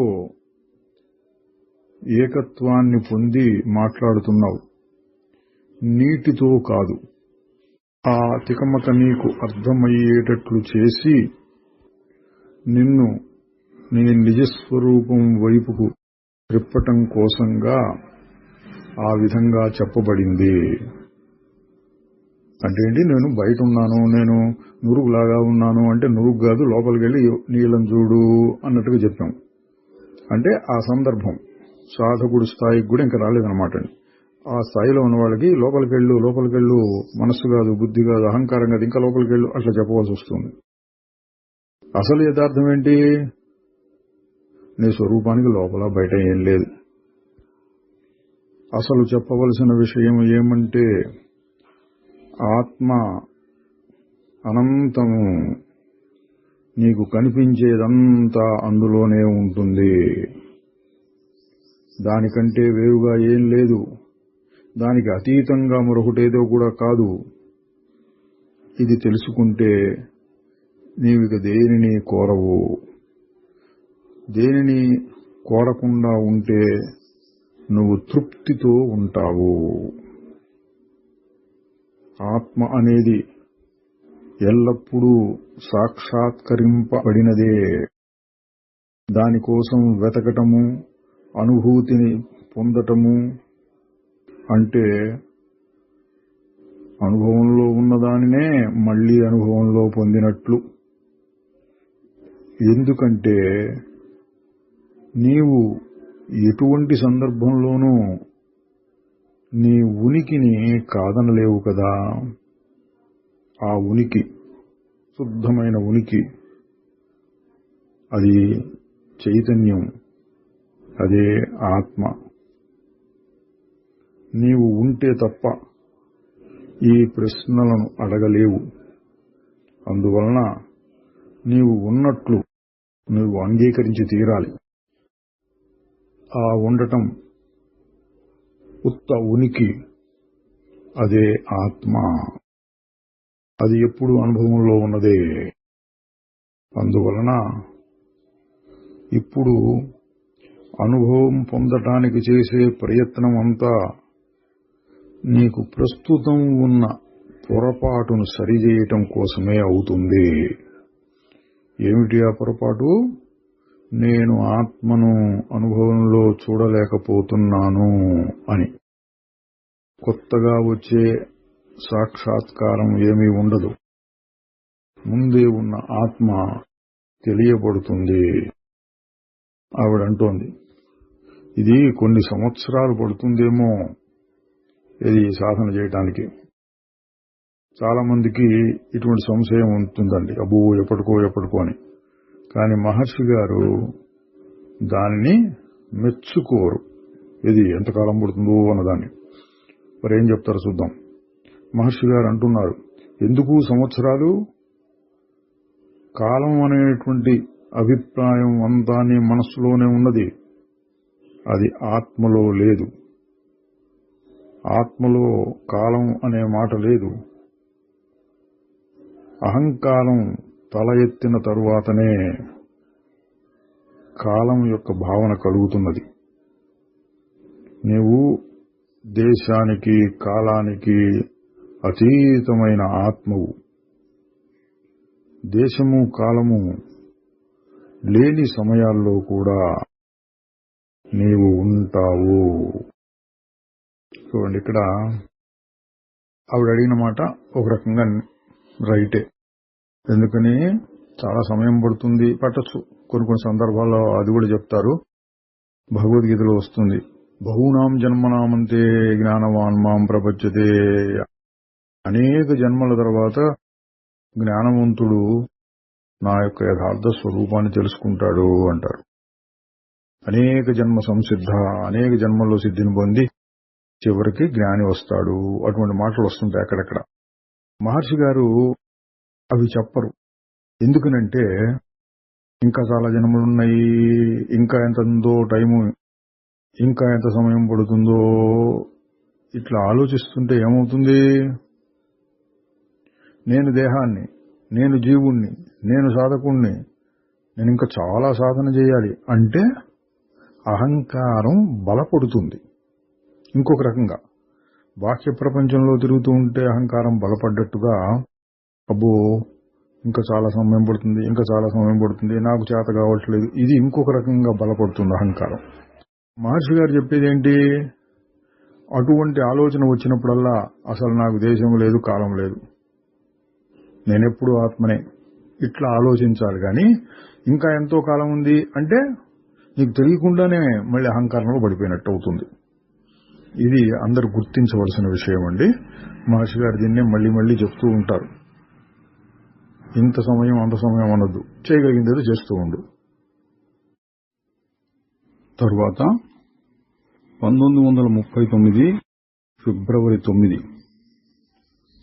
ఏకత్వాన్ని పొంది మాట్లాడుతున్నావు, నీటితో కాదు. ఆ తికమక నీకు అర్థమయ్యేటట్లు చేసి నిన్ను నీ నిజస్వరూపం వైపుకు త్రిప్పటం కోసంగా ఆ విధంగా చెప్పబడింది. అంటే ఏంటి, నేను బయట ఉన్నాను, నేను నురుగులాగా ఉన్నాను అంటే నురుగు కాదు, లోపలికి వెళ్ళి నీళ్ళం చూడు అన్నట్టుగా చెప్పాం. అంటే ఆ సందర్భం సాధకుడు స్థాయికి కూడా ఇంకా రాలేదన్నమాట. ఆ స్థాయిలో ఉన్న వాళ్ళకి లోపలికెళ్ళు, మనస్సు కాదు, బుద్ధి కాదు, అహంకారం కాదు, ఇంకా లోపలికెళ్ళు అట్లా చెప్పవలసి వస్తుంది. అసలు యథార్థం ఏంటి, నీ స్వరూపానికి లోపల బయట ఏం లేదు. అసలు చెప్పవలసిన విషయం ఏమంటే, ఆత్మ అనంతము, నీకు కనిపించేదంతా అందులోనే ఉంటుంది, దానికంటే వేరుగా ఏం లేదు, దానికి అతీతంగా మరొకటేదో కూడా కాదు. ఇది తెలుసుకుంటే నీవిక దేనిని కోరవు. దేనిని కోరకుండా ఉంటే నువ్వు తృప్తితో ఉంటావు. ఆత్మ అనేది ఎల్లప్పుడూ సాక్షాత్కరింపబడినదే. దానికోసం వెతకటము, అనుభూతిని పొందటము అంటే అనుభవంలో ఉన్నదానినే మళ్లీ అనుభవంలో పొందినట్లు. ఎందుకంటే నీవు ఎటువంటి సందర్భంలోనూ నీ ఉనికిని కాదనలేవు కదా. ఆ ఉనికి శుద్ధమైన ఉనికి, అది చైతన్యం, అదే ఆత్మ. నీవు ఉంటే తప్ప ఈ ప్రశ్నలను అడగలేవు. అందువలన నీవు ఉన్నట్లు నువ్వు అంగీకరించి తీరాలి. ఆ ఉండటం ఉత్త ఉనికి, అదే ఆత్మ. అది ఎప్పుడు అనుభవంలో ఉన్నదే. అందువలన ఇప్పుడు అనుభవం పొందటానికి చేసే ప్రయత్నం అంతా నీకు ప్రస్తుతం ఉన్న పొరపాటును సరిచేయటం కోసమే అవుతుంది. ఏమిటి ఆ పొరపాటు? నేను ఆత్మను అనుభవంలో చూడలేకపోతున్నాను అని. కొత్తగా వచ్చే సాక్షాత్కారం ఏమీ ఉండదు. ముందే ఉన్న ఆత్మ తెలియబడుతుంది. ఆవిడంటోంది, ఇది కొన్ని సంవత్సరాలు పడుతుందేమో ఇది సాధన చేయటానికి. చాలా మందికి ఇటువంటి సంశయం ఉంటుందండి, అబ్బో ఎప్పటికో అని. కానీ మహర్షి గారు దానిని మెచ్చుకోరు. ఇది ఎంతకాలం పడుతుందో అన్నదాన్ని. మరి ఏం చెప్తారో చూద్దాం. మహర్షి గారు అంటున్నారు, ఎందుకు సంవత్సరాలు? కాలం అనేటువంటి అభిప్రాయం అంతా నీ మనస్సులోనే ఉన్నది. అది ఆత్మలో లేదు. ఆత్మలో కాలం అనే మాట లేదు. అహంకారం తల ఎత్తిన తరువాతనే కాలం యొక్క భావన కలుగుతున్నది. నీవు దేశానికి కాలానికి అతీతమైన ఆత్మవు. దేశము కాలము లేని సమయాల్లో కూడా నీవు ఉంటావు. చూడండి, ఇక్కడ ఆవిడ అడిగిన మాట ఒక రకంగా రైటే. ఎందుకని చాలా సమయం పడుతుంది, పట్టచ్చు. కొన్ని సందర్భాల్లో అది కూడా చెప్తారు. భగవద్గీతలో వస్తుంది, బహూనాం జన్మనామంతే జ్ఞానవాన్ మాం ప్రపంచతే. అనేక జన్మల తర్వాత జ్ఞానవంతుడు నా యొక్క యథార్థ స్వరూపాన్ని తెలుసుకుంటాడు అంటారు. అనేక జన్మ సంసిద్ధ, అనేక జన్మల్లో సిద్ధిని పొంది చివరికి జ్ఞాని వస్తాడు. అటువంటి మాటలు వస్తుంటాయి అక్కడక్కడ. మహర్షి గారు అవి చెప్పరు. ఎందుకనంటే ఇంకా చాలా జన్మలున్నాయి, ఇంకా ఎంత ఉందో టైము, ఇంకా ఎంత సమయం పడుతుందో, ఇట్లా ఆలోచిస్తుంటే ఏమవుతుంది? నేను దేహాన్ని, నేను జీవుణ్ణి, నేను సాధకుణ్ణి, నేను ఇంకా చాలా సాధన చేయాలి అంటే అహంకారం బలపడుతుంది. ఇంకొక రకంగా బాహ్య ప్రపంచంలో తిరుగుతూ ఉంటే అహంకారం బలపడ్డట్టుగా, అబ్బో ఇంకా చాలా సమయం పడుతుంది, ఇంకా చాలా సమయం పడుతుంది, నాకు చేత కావట్లేదు, ఇది ఇంకొక రకంగా బలపడుతుంది అహంకారం. మహర్షి గారు చెప్పేది ఏంటి? అటువంటి ఆలోచన వచ్చినప్పుడల్లా అసలు నాకు దేశం లేదు, కాలం లేదు, నేనెప్పుడు ఆత్మనే, ఇట్లా ఆలోచించాలి. కానీ ఇంకా ఎంతో కాలం ఉంది అంటే నీకు తెలియకుండానే మళ్ళీ అహంకారంలో పడిపోయినట్టు అవుతుంది. ఇది అందరూ గుర్తించవలసిన విషయం అండి. మహర్షి గారు దీన్నే మళ్ళీ మళ్ళీ చెప్తూ ఉంటారు. ఇంత సమయం అంత సమయం అనొద్దు, చేయగలిగిందేదో చేస్తూ ఉండు. తరువాత 1939 ఫిబ్రవరి 9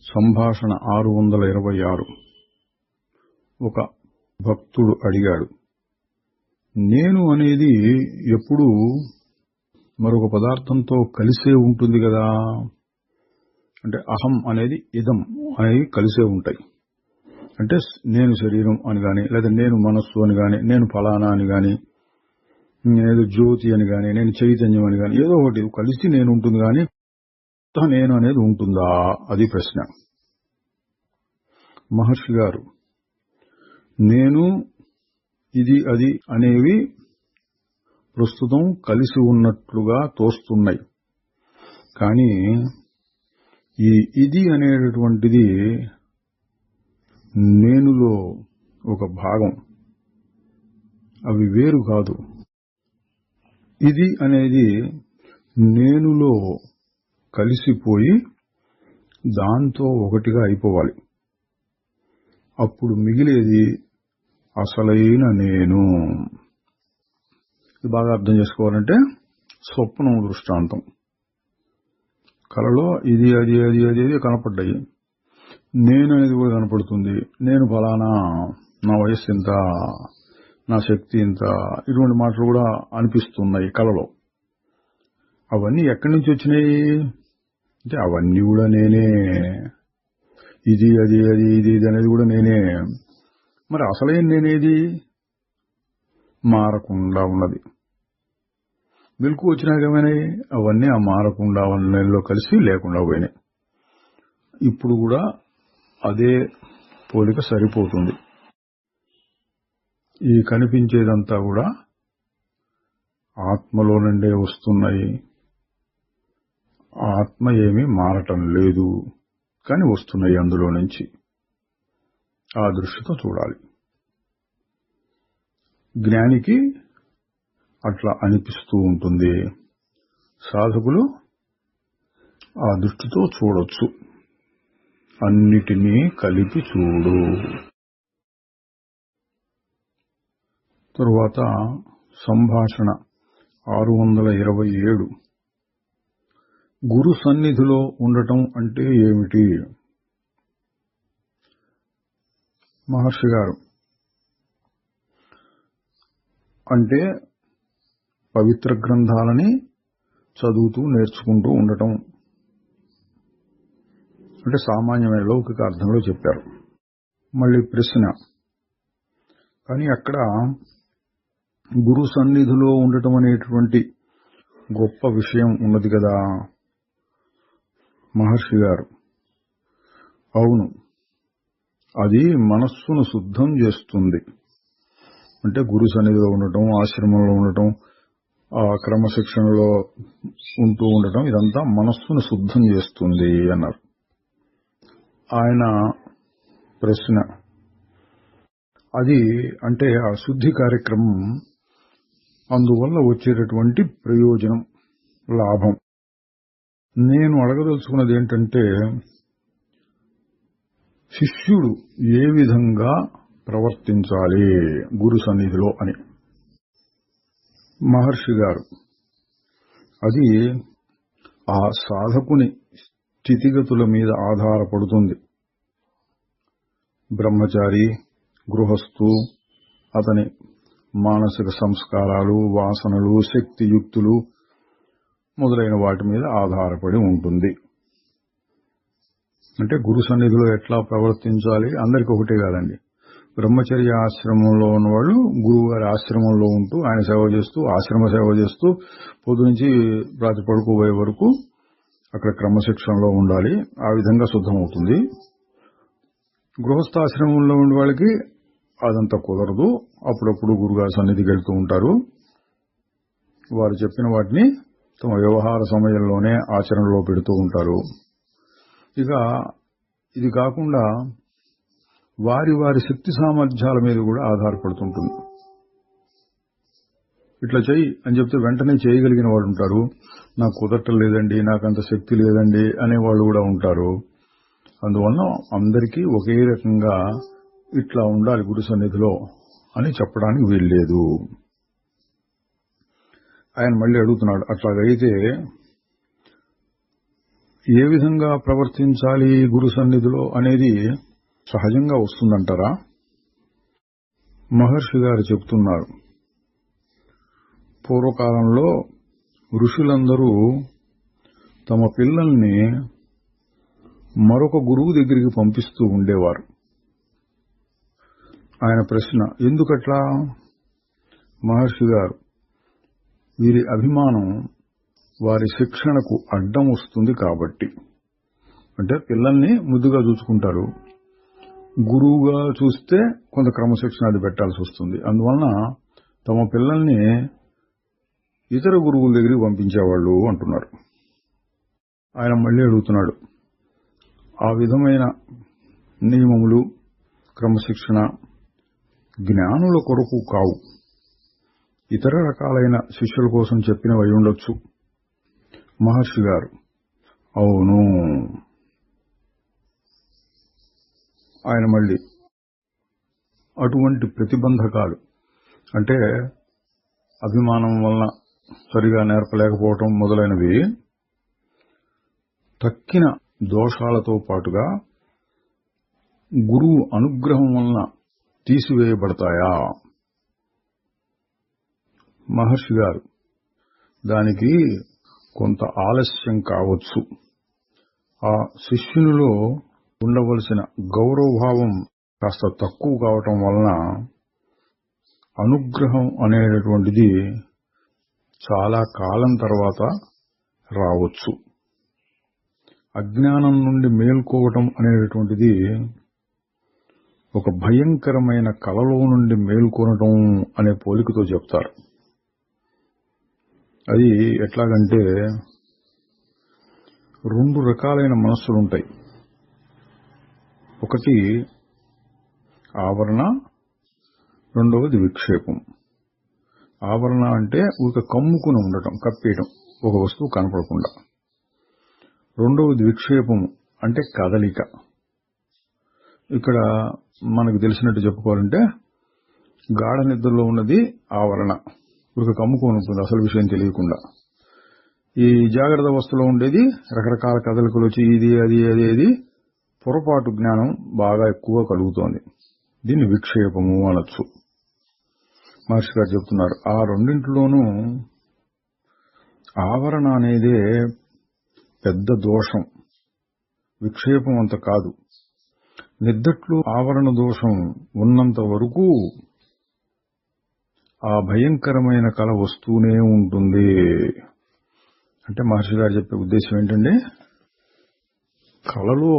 సంభాషణ 626. ఒక భక్తుడు అడిగాడు, నేను అనేది ఎప్పుడూ మరొక పదార్థంతో కలిసే ఉంటుంది కదా, అంటే అహం అనేది ఇదం అనేవి కలిసే ఉంటాయి. అంటే నేను శరీరం అని గాని, లేదా నేను మనస్సు అని గాని, నేను ఫలానా అని గాని, నేను జ్యోతి అని గాని, నేను చైతన్యం అని గాని, ఏదో ఒకటి కలిసి నేను ఉంటుంది గాని నేను అనేది ఉంటుందా? అది ప్రశ్న. మహర్షి గారు, నేను ఇది అది అనేవి ప్రస్తుతం కలిసి ఉన్నట్లుగా తోస్తున్నాయి, కానీ ఈ ఇది అనేటటువంటిది నేనులో ఒక భాగం, అవి వేరు కాదు. ఇది అనేది నేనులో కలిసిపోయి దాంతో ఒకటిగా అయిపోవాలి. అప్పుడు మిగిలేది అసలైన నేను. ఇది బాగా అర్థం చేసుకోవాలంటే స్వప్నం దృష్టాంతం. కలలో ఇది అది అది అది కనపడ్డాయి, నేను అనేది కూడా కనపడుతుంది. నేను ఫలానా, నా వయస్సు ఇంత, నా శక్తి ఇంత, ఇటువంటి మాటలు కూడా అనిపిస్తున్నాయి కలలో. అవన్నీ ఎక్కడి నుంచి వచ్చినాయి అంటే అవన్నీ కూడా నేనే. ఇది అది అది ఇది ఇది అనేది కూడా నేనే. మరి అసలైన నేనేది? మారకుండా ఉన్నది. మెలకు వచ్చినాక ఏమైనాయి? అవన్నీ ఆ మారకుండా ఉన్న నెలలో కలిసి లేకుండా పోయినాయి. ఇప్పుడు కూడా అదే పోలిక సరిపోతుంది. ఈ కనిపించేదంతా కూడా ఆత్మలో నుండే వస్తున్నాయి. ఆత్మ ఏమీ మారటం లేదు, కానీ వస్తున్నాయి అందులో నుంచి. ఆ దృష్టితో చూడాలి. జ్ఞానికి అట్లా అనిపిస్తూ ఉంటుంది. సాధకులు ఆ దృష్టితో చూడొచ్చు. అన్నిటినీ కలిపి చూడు. తరువాత సంభాషణ 627. గురు సన్నిధిలో ఉండటం అంటే ఏమిటి? మహర్షి గారు, అంటే పవిత్ర గ్రంథాలని చదువుతూ నేర్చుకుంటూ ఉండటం అంటే సామాన్యమైన లౌకిక అర్థంలో చెప్పారు. మళ్ళీ ప్రశ్న, కానీ అక్కడ గురు సన్నిధిలో ఉండటం అనేటువంటి గొప్ప విషయం ఉన్నది కదా మహర్షి గారు. అవును, అది మనస్సును శుద్ధం చేస్తుంది. అంటే గురు సన్నిధిలో ఉండటం, ఆశ్రమంలో ఉండటం, ఆ క్రమశిక్షణలో ఉంటూ ఉండటం, ఇదంతా మనస్సును శుద్ధం చేస్తుంది అన్నారు. ఆయన ప్రశ్న, అది అంటే ఆ శుద్ధి కార్యక్రమం అందువల్ల వచ్చేటటువంటి ప్రయోజనం, లాభం. నేను అడగదలుచుకున్నది ఏంటంటే, శిష్యుడు ఏ విధంగా ప్రవర్తించాలి గురు సన్నిధిలో అని. మహర్షి గారు, అది ఆ సాధకుని స్థితిగతుల మీద ఆధారపడుతుంది. బ్రహ్మచారి, గృహస్థు, అతని మానసిక సంస్కారాలు, వాసనలు, శక్తియుక్తులు మొదలైన వాటి మీద ఆధారపడి ఉంటుంది. అంటే గురు సన్నిధిలో ఎట్లా ప్రవర్తించాలి అందరికీ ఒకటే కాదండి. బ్రహ్మచర్య ఆశ్రమంలో ఉన్నవాళ్ళు గురువు గారి ఆశ్రమంలో ఉంటూ ఆయన సేవ చేస్తూ, ఆశ్రమ సేవ చేస్తూ పొద్దు నుంచి రాత్రి పడుకోబోయే వరకు అక్కడ క్రమశిక్షణలో ఉండాలి. ఆ విధంగా శుద్ధమవుతుంది. గృహస్థాశ్రమంలో ఉండే వాళ్ళకి అదంతా కుదరదు. అప్పుడప్పుడు గురుగారి సన్నిధికి వెళ్తూ ఉంటారు. వారు చెప్పిన వాటిని తమ వ్యవహార సమయంలోనే ఆచరణలో పెడుతూ ఉంటారు. ఇక ఇది కాకుండా వారి వారి శక్తి సామర్థ్యాల మీద కూడా ఆధారపడుతుంటుంది. ఇట్లా చెయ్యి అని చెప్తే వెంటనే చేయగలిగిన వాళ్ళు ఉంటారు. నాకు కుదరటం లేదండి, నాకంత శక్తి లేదండి అనేవాళ్ళు కూడా ఉంటారు. అందువల్ల అందరికీ ఒకే రకంగా ఇట్లా ఉండాలి గురు సన్నిధిలో అని చెప్పడానికి వీల్లేదు. ఆయన మళ్ళీ అడుగుతున్నాడు, అట్లాగైతే ఏ విధంగా ప్రవర్తించాలి గురు సన్నిధిలో అనేది సహజంగా వస్తుందంటారా? మహర్షి గారు చెప్తున్నారు, పూర్వకాలంలో ఋషులందరూ తమ పిల్లల్ని మరొక గురువు దగ్గరికి పంపిస్తూ ఉండేవారు. ఆయన ప్రశ్న, ఎందుకట్లా? మహర్షి గారు, వీరి అభిమానం వారి శిక్షణకు అడ్డం వస్తుంది కాబట్టి. అంటే పిల్లల్ని ముద్దుగా చూసుకుంటారు, గురువుగా చూస్తే కొంత క్రమశిక్షణ అది పెట్టాల్సి వస్తుంది. అందువలన తమ పిల్లల్ని ఇతర గురువుల దగ్గరికి పంపించేవాళ్ళు అంటున్నారు. ఆయన మళ్ళీ అడుగుతున్నాడు, ఆ విధమైన నియమములు, క్రమశిక్షణ జ్ఞానుల కొరకు కావు, ఇతర రకాలైన శిష్యుల కోసం చెప్పినవి అయి ఉండొచ్చు. మహర్షి గారు, అవును. ఆయన మళ్ళీ, అటువంటి ప్రతిబంధకాలు అంటే అభిమానం వలన సరిగా నేర్పలేకపోవటం మొదలైనవి తక్కిన దోషాలతో పాటుగా గురువు అనుగ్రహం వలన తీసివేయబడతాయా? మహర్షి గారు, దానికి కొంత ఆలస్యం కావచ్చు. ఆ శిష్యునిలో ఉండవలసిన గౌరవభావం కాస్త తక్కువ కావటం వలన అనుగ్రహం అనేటటువంటిది చాలా కాలం తర్వాత రావచ్చు. అజ్ఞానం నుండి మేల్కోవటం అనేటటువంటిది ఒక భయంకరమైన కలలో నుండి మేల్కొనటం అనే పోలికతో చెప్తారు. అది ఎట్లాగంటే, రెండు రకాలైన మనస్సులుంటాయి. ఒకటి ఆవరణ, రెండవది విక్షేపం. ఆవరణ అంటే ఊరిక కమ్ముకుని ఉండటం, కప్పేయటం, ఒక వస్తువు కనపడకుండా. రెండవది విక్షేపం అంటే కదలిక. ఇక్కడ మనకు తెలిసినట్టు చెప్పుకోవాలంటే గాఢ నిద్రలో ఉన్నది ఆవరణ, ఊరిక కమ్ముకొని ఉంటుంది అసలు విషయం తెలియకుండా. ఈ జాగ్రత్త అవస్థలో ఉండేది రకరకాల కదలికలు వచ్చి ఇది అది అదేది పొరపాటు జ్ఞానం బాగా ఎక్కువ కలుగుతోంది. దీన్ని విక్షేపము అనొచ్చు. మహర్షి గారు చెప్తున్నారు. ఆ రెండింటిలోనూ ఆవరణ అనేదే పెద్ద దోషం, విక్షేపం అంత కాదు. నిద్దట్లో ఆవరణ దోషం ఉన్నంత వరకు ఆ భయంకరమైన కల వస్తూనే ఉంటుంది. అంటే మహర్షి గారు చెప్పే ఉద్దేశం ఏంటంటే, కలలో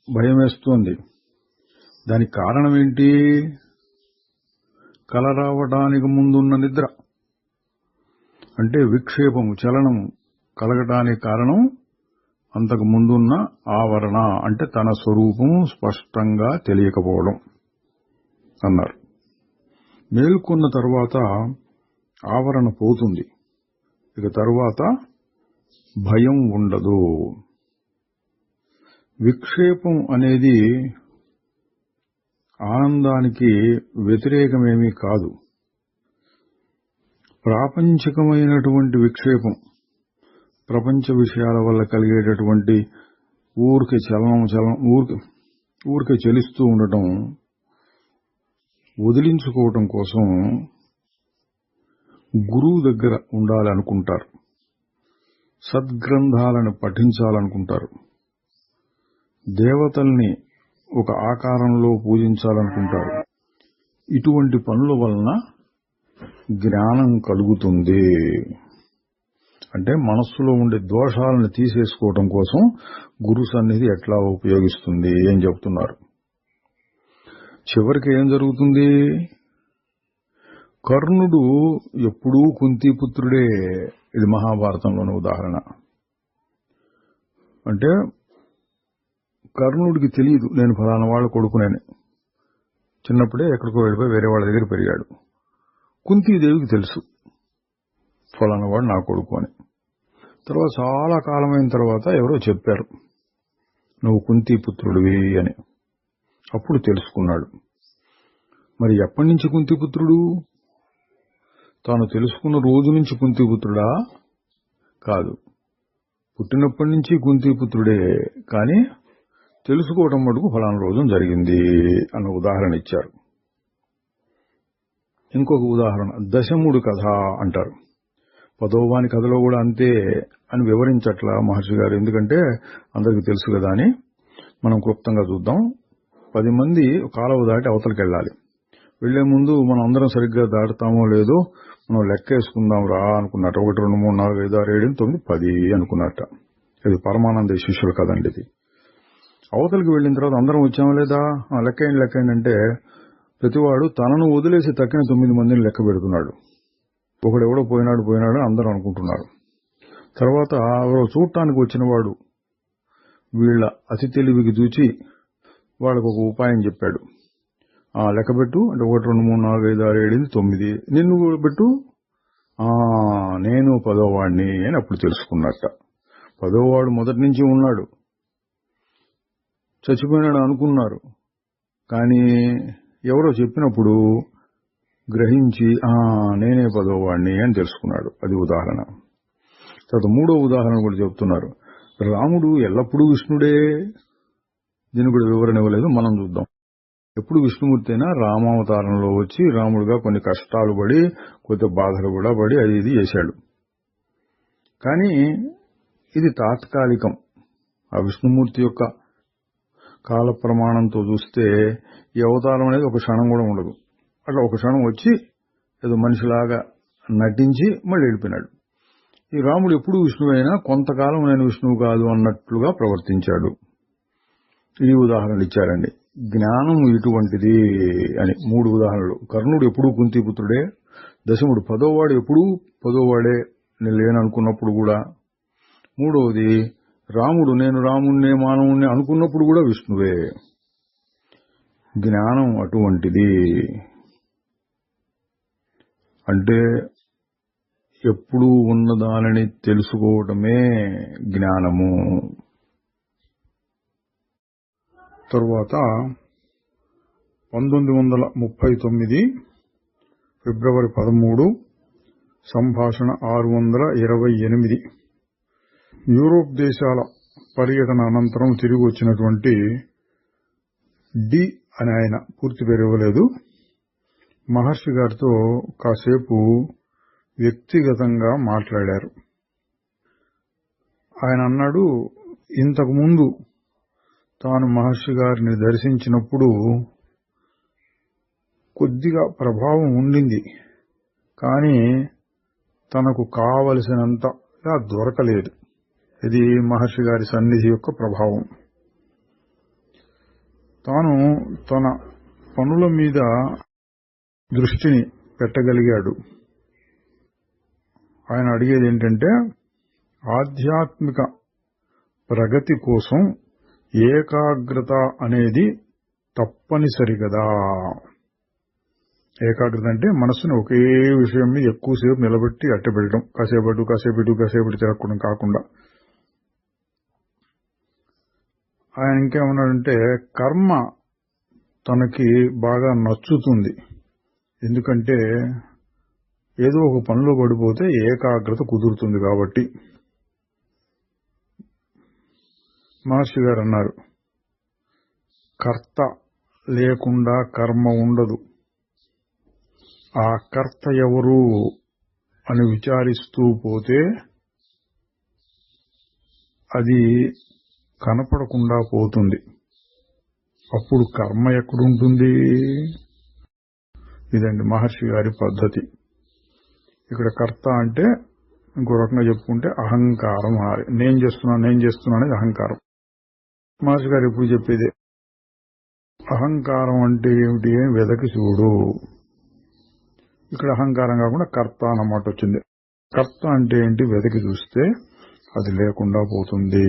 భయం వేస్తోంది, దానికి కారణం ఏంటి? కల రావడానికి ముందున్న నిద్ర. అంటే విక్షేపము, చలనము కలగటానికి కారణం అంతకు ముందున్న ఆవరణ, అంటే తన స్వరూపము స్పష్టంగా తెలియకపోవడం అన్నారు. మేల్కొన్న తర్వాత ఆవరణ పోతుంది, ఇక తరువాత భయం ఉండదు. విక్షేపం అనేది ఆనందానికి వ్యతిరేకమేమీ కాదు. ప్రాపంచికమైనటువంటి విక్షేపం, ప్రపంచ విషయాల వల్ల కలిగేటటువంటి ఊరికే ఊరికే చలిస్తూ ఉండటం, వదిలించుకోవటం కోసం గురువు దగ్గర ఉండాలనుకుంటారు, సద్గ్రంథాలను పఠించాలనుకుంటారు, దేవతల్ని ఒక ఆకారంలో పూజించాలనుకుంటారు. ఇటువంటి పనుల వలన జ్ఞానం కలుగుతుంది. అంటే మనస్సులో ఉండే దోషాలను తీసేసుకోవటం కోసం గురు సన్నిధి ఎట్లా ఉపయోగిస్తుంది అని చెప్తున్నారు. చివరికి ఏం జరుగుతుంది? కర్ణుడు ఎప్పుడూ కుంతీపుత్రుడే. ఇది మహాభారతంలోని ఉదాహరణ. అంటే కర్ణుడికి తెలియదు నేను ఫలానా వాళ్ళ కొడుకునని. చిన్నప్పుడే ఎక్కడికో వెళ్ళిపోయి వేరే వాళ్ళ దగ్గర పెరిగాడు. కుంతీదేవికి తెలుసు ఫలానా వాడు నా కొడుకు అని. తర్వాత చాలా కాలమైన తర్వాత ఎవరో చెప్పారు, నువ్వు కుంతీపుత్రుడివి అని. అప్పుడు తెలుసుకున్నాడు. మరి ఎప్పటి నుంచి కుంతీపుత్రుడు? తాను తెలుసుకున్న రోజు నుంచి కుంతీపుత్రుడా? కాదు, పుట్టినప్పటి నుంచి కుంతీపుత్రుడే, కానీ తెలుసుకోవటం మటుకు ఫలానా రోజు జరిగింది అన్న ఉదాహరణ ఇచ్చారు. ఇంకొక ఉదాహరణ దశముడి కథ అంటారు. పదోవాని కథలో కూడా అంతే అని వివరించట్లా మహర్షి గారు, ఎందుకంటే అందరికీ తెలుసు కదా అని. మనం క్లుప్తంగా చూద్దాం. 10 మంది కాలువ దాటి అవతలకి వెళ్ళాలి. వెళ్లే ముందు మనం అందరం సరిగ్గా దాటుతామో లేదో మనం లెక్క వేసుకుందాం రా అనుకున్నట్టు. 1 2 3 4 5 6 7 8 9 10 అనుకున్నట్ట. ఇది పరమానంద శిష్యులు కదండి. ఇది అవతలకి వెళ్ళిన తర్వాత అందరం వచ్చామో లేదా, లెక్కేయండి అంటే ప్రతివాడు తనను వదిలేసి తక్కిన 9 మందిని లెక్క పెడుతున్నాడు. ఒకడెవడో పోయినాడు అందరూ అనుకుంటున్నారు. తర్వాత ఎవరో చూడటానికి వచ్చిన వాడు వీళ్ళ అతి తెలివికి చూచి వాళ్ళకు ఒక ఉపాయం చెప్పాడు. లెక్క పెట్టు అంటే 1 2 3 4 5 6 7 8 9, నిన్ను కూడా పెట్టు, నేను 10వ వాడిని అని అప్పుడు తెలుసుకున్నట్ట. 10వ వాడు మొదటి నుంచి ఉన్నాడు, చచ్చిపోయినాడు అనుకున్నారు. కానీ ఎవరో చెప్పినప్పుడు గ్రహించి నేనే 10వ వాడిని అని తెలుసుకున్నాడు. అది ఉదాహరణ. తర్వాత 3వ ఉదాహరణ కూడా చెప్తున్నారు. రాముడు ఎల్లప్పుడూ విష్ణుడే. దీన్ని కూడా వివరణ ఇవ్వలేదు, మనం చూద్దాం. ఎప్పుడు విష్ణుమూర్తి అయినా రామావతారంలో వచ్చి రాముడుగా కొన్ని కష్టాలు పడి కొద్ది బాధలు కూడా పడి అది ఇది చేశాడు. కానీ ఇది తాత్కాలికం. ఆ విష్ణుమూర్తి యొక్క కాల ప్రమాణంతో చూస్తే ఈ అవతారం అనేది ఒక క్షణం కూడా ఉండదు. అట్లా ఒక క్షణం వచ్చి ఏదో మనిషిలాగా నటించి మళ్ళీ వెళ్ళిపోయినాడు. ఈ రాముడు ఎప్పుడు విష్ణువు అయినా కొంతకాలం నేను విష్ణువు కాదు అన్నట్లుగా ప్రవర్తించాడు. ఈ ఉదాహరణలు ఇచ్చారండి. జ్ఞానం ఇటువంటిది అని 3 ఉదాహరణలు. కర్ణుడు ఎప్పుడూ కుంతీపుత్రుడే, దశముడు 10వ వాడు ఎప్పుడూ 10వ వాడే నేను లేననుకున్నప్పుడు కూడా. 3వది రాముడు నేను రాముణ్ణి మానవుణ్ణి అనుకున్నప్పుడు కూడా విష్ణువే. జ్ఞానం అటువంటిది. అంటే ఎప్పుడూ ఉన్నదానిని తెలుసుకోవటమే జ్ఞానము. తరువాత 1939 ఫిబ్రవరి 13 సంభాషణ 628. యూరోప్ దేశాల పర్యటన అనంతరం తిరిగి వచ్చినటువంటి డి అని ఆయన పూర్తి పేరు ఇవ్వలేదు. మహర్షి గారితో కాసేపు వ్యక్తిగతంగా మాట్లాడారు. ఆయన అన్నాడు, ఇంతకుముందు తాను మహర్షి గారిని దర్శించినప్పుడు కొద్దిగా ప్రభావం ఉండింది, కానీ తనకు కావలసినంతగా దొరకలేదు. ఇది మహర్షి గారి సన్నిధి యొక్క ప్రభావం. తాను తన పనుల మీద దృష్టిని పెట్టగలిగాడు. ఆయన అడిగేది ఏంటంటే, ఆధ్యాత్మిక ప్రగతి కోసం ఏకాగ్రత అనేది తప్పనిసరి కదా. ఏకాగ్రత అంటే మనస్సును ఒకే విషయం మీద ఎక్కువసేపు నిలబెట్టి అట్టబెట్టడం, కాసేపు తిరగడం కాకుండా. ఆయన ఇంకేమన్నాడంటే, కర్మ తనకి బాగా నచ్చుతుంది, ఎందుకంటే ఏదో ఒక పనిలో పడిపోతే ఏకాగ్రత కుదురుతుంది కాబట్టి. మహర్షి గారు అన్నారు, కర్త లేకుండా కర్మ ఉండదు. ఆ కర్త ఎవరు అని విచారిస్తూ పోతే అది కనపడకుండా పోతుంది. అప్పుడు కర్మ ఎక్కడుంటుంది? ఇదండి మహర్షి గారి పద్ధతి. ఇక్కడ కర్త అంటే ఇంకో రకంగా చెప్పుకుంటే అహంకారం. నేను చేస్తున్నా అనేది అహంకారం. మహర్షి గారు ఎప్పుడు చెప్పేది అహంకారం అంటే ఏమిటి అని వెదకి చూడు. ఇక్కడ అహంకారం కాకుండా కర్త అన్నమాట వచ్చింది. కర్త అంటే ఏంటి? వెదకి చూస్తే అది లేకుండా పోతుంది.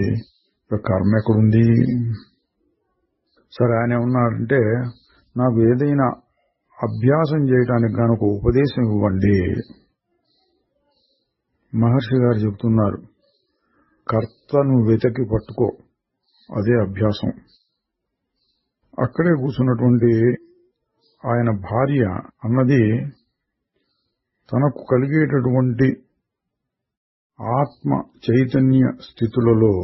కర్మ ఎక్కడుంది? సరే, ఆయన ఏమన్నారంటే, నాకు ఏదైనా అభ్యాసం చేయడానికి గాను ఒక ఉపదేశం ఇవ్వండి. మహర్షి గారు చెబుతున్నారు, కర్తను వెతకి పట్టుకో, అదే అభ్యాసం. అక్కడే కూర్చున్నటువంటి ఆయన భార్య అన్నది, తనకు కలిగేటటువంటి ఆత్మ చైతన్య స్థితులలో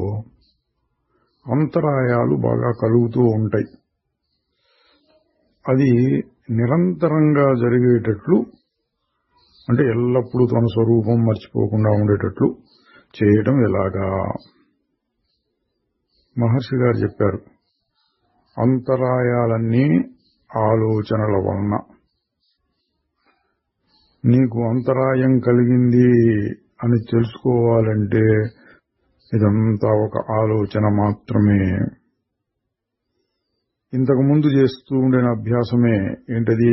అంతరాయాలు బాగా కలుగుతూ ఉంటాయి. అది నిరంతరంగా జరిగేటట్లు, అంటే ఎల్లప్పుడూ తన స్వరూపం మర్చిపోకుండా ఉండేటట్లు చేయడం ఎలాగా? మహర్షి గారు చెప్పారు, అంతరాయాలన్నీ ఆలోచనల వలన. నీకు అంతరాయం కలిగింది అని తెలుసుకోవాలంటే ఇదంతా ఒక ఆలోచన మాత్రమే. ఇంతకు ముందు చేస్తూ ఉండిన అభ్యాసమే ఏంటది?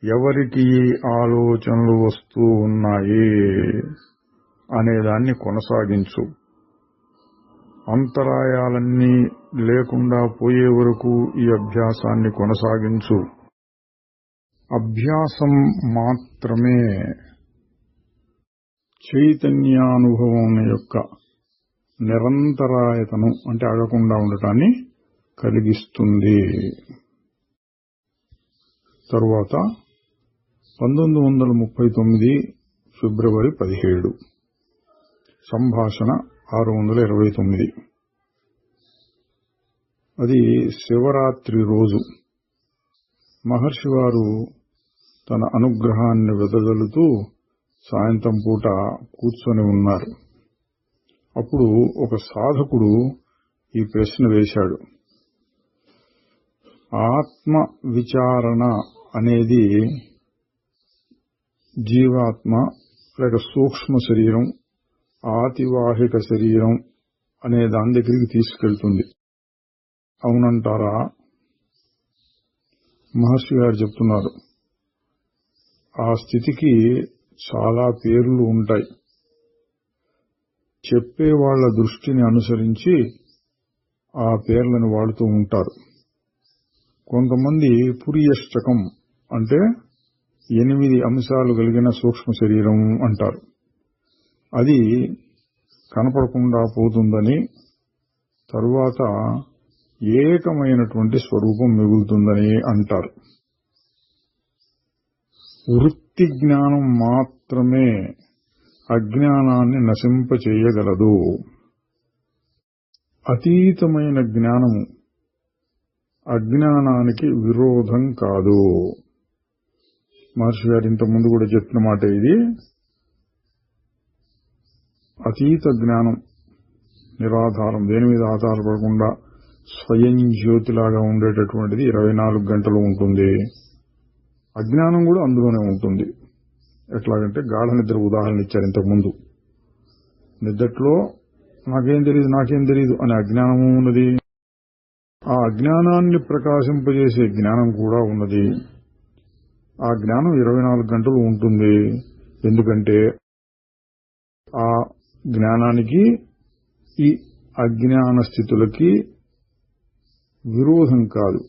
ఎవరికి ఆలోచనలు వస్తూ ఉన్నాయి అనేదాన్ని కొనసాగించు. అంతరాయాలన్నీ లేకుండా పోయే వరకు ఈ అభ్యాసాన్ని కొనసాగించు. అభ్యాసం మాత్రమే చైతన్యానుభవం యొక్క నిరంతరాయతను, అంటే ఆగకుండా ఉండటాన్ని కలిగిస్తుంది. తరువాత 1939 ఫిబ్రవరి 17, సంభాషణ 629. అది శివరాత్రి రోజు. మహర్షి వారు తన అనుగ్రహాన్ని వెదజల్లుతూ సాయంత్రం పూట కూర్చొని ఉన్నారు. అప్పుడు ఒక సాధకుడు ఈ ప్రశ్న వేశాడు, ఆత్మ విచారణ అనేది జీవాత్మ లేక సూక్ష్మ శరీరం, ఆతివాహిక శరీరం అనే దాని దగ్గరికి తీసుకెళ్తుంది, అవునంటారా? మహర్షి గారు చెప్తున్నారు, ఆ స్థితికి చాలా పేర్లు ఉంటాయి. చెప్పేవాళ్ల దృష్టిని అనుసరించి ఆ పేర్లను వాడుతూ ఉంటారు. కొంతమంది పురియష్టకం అంటే 8 అంశాలు కలిగిన సూక్ష్మ శరీరం అంటారు. అది కనపడకుండా పోతుందని, తరువాత ఏకమైనటువంటి స్వరూపం మిగులుతుందని అంటారు. వృత్తి జ్ఞానం మాత్రమే అజ్ఞానాన్ని నశింపచేయగలదు. అతీతమైన జ్ఞానము అజ్ఞానానికి విరోధం కాదు. మహర్షి గారు ఇంత ముందు కూడా చెప్పిన మాట ఇది. అతీత జ్ఞానం, నిరాధారం, దేని మీద ఆధారపడకుండా స్వయం జ్యోతిలాగా ఉండేటటువంటిది 24 గంటలు ఉంటుంది. అజ్ఞానం కూడా అందులోనే ఉంటుంది. ఎట్లాగంటే గాఢ నిద్ర ఉదాహరణ ఇచ్చారు ఇంతకుముందు. నిద్రలో నాకేం తెలియదు అనే అజ్ఞానము ఉన్నది. ఆ అజ్ఞానాన్ని ప్రకాశింపజేసే జ్ఞానం కూడా ఉన్నది. ఆ జ్ఞానం 24 గంటలు ఉంటుంది. ఎందుకంటే ఆ జ్ఞానానికి ఈ అజ్ఞాన స్థితులకి విరోధం కాదు,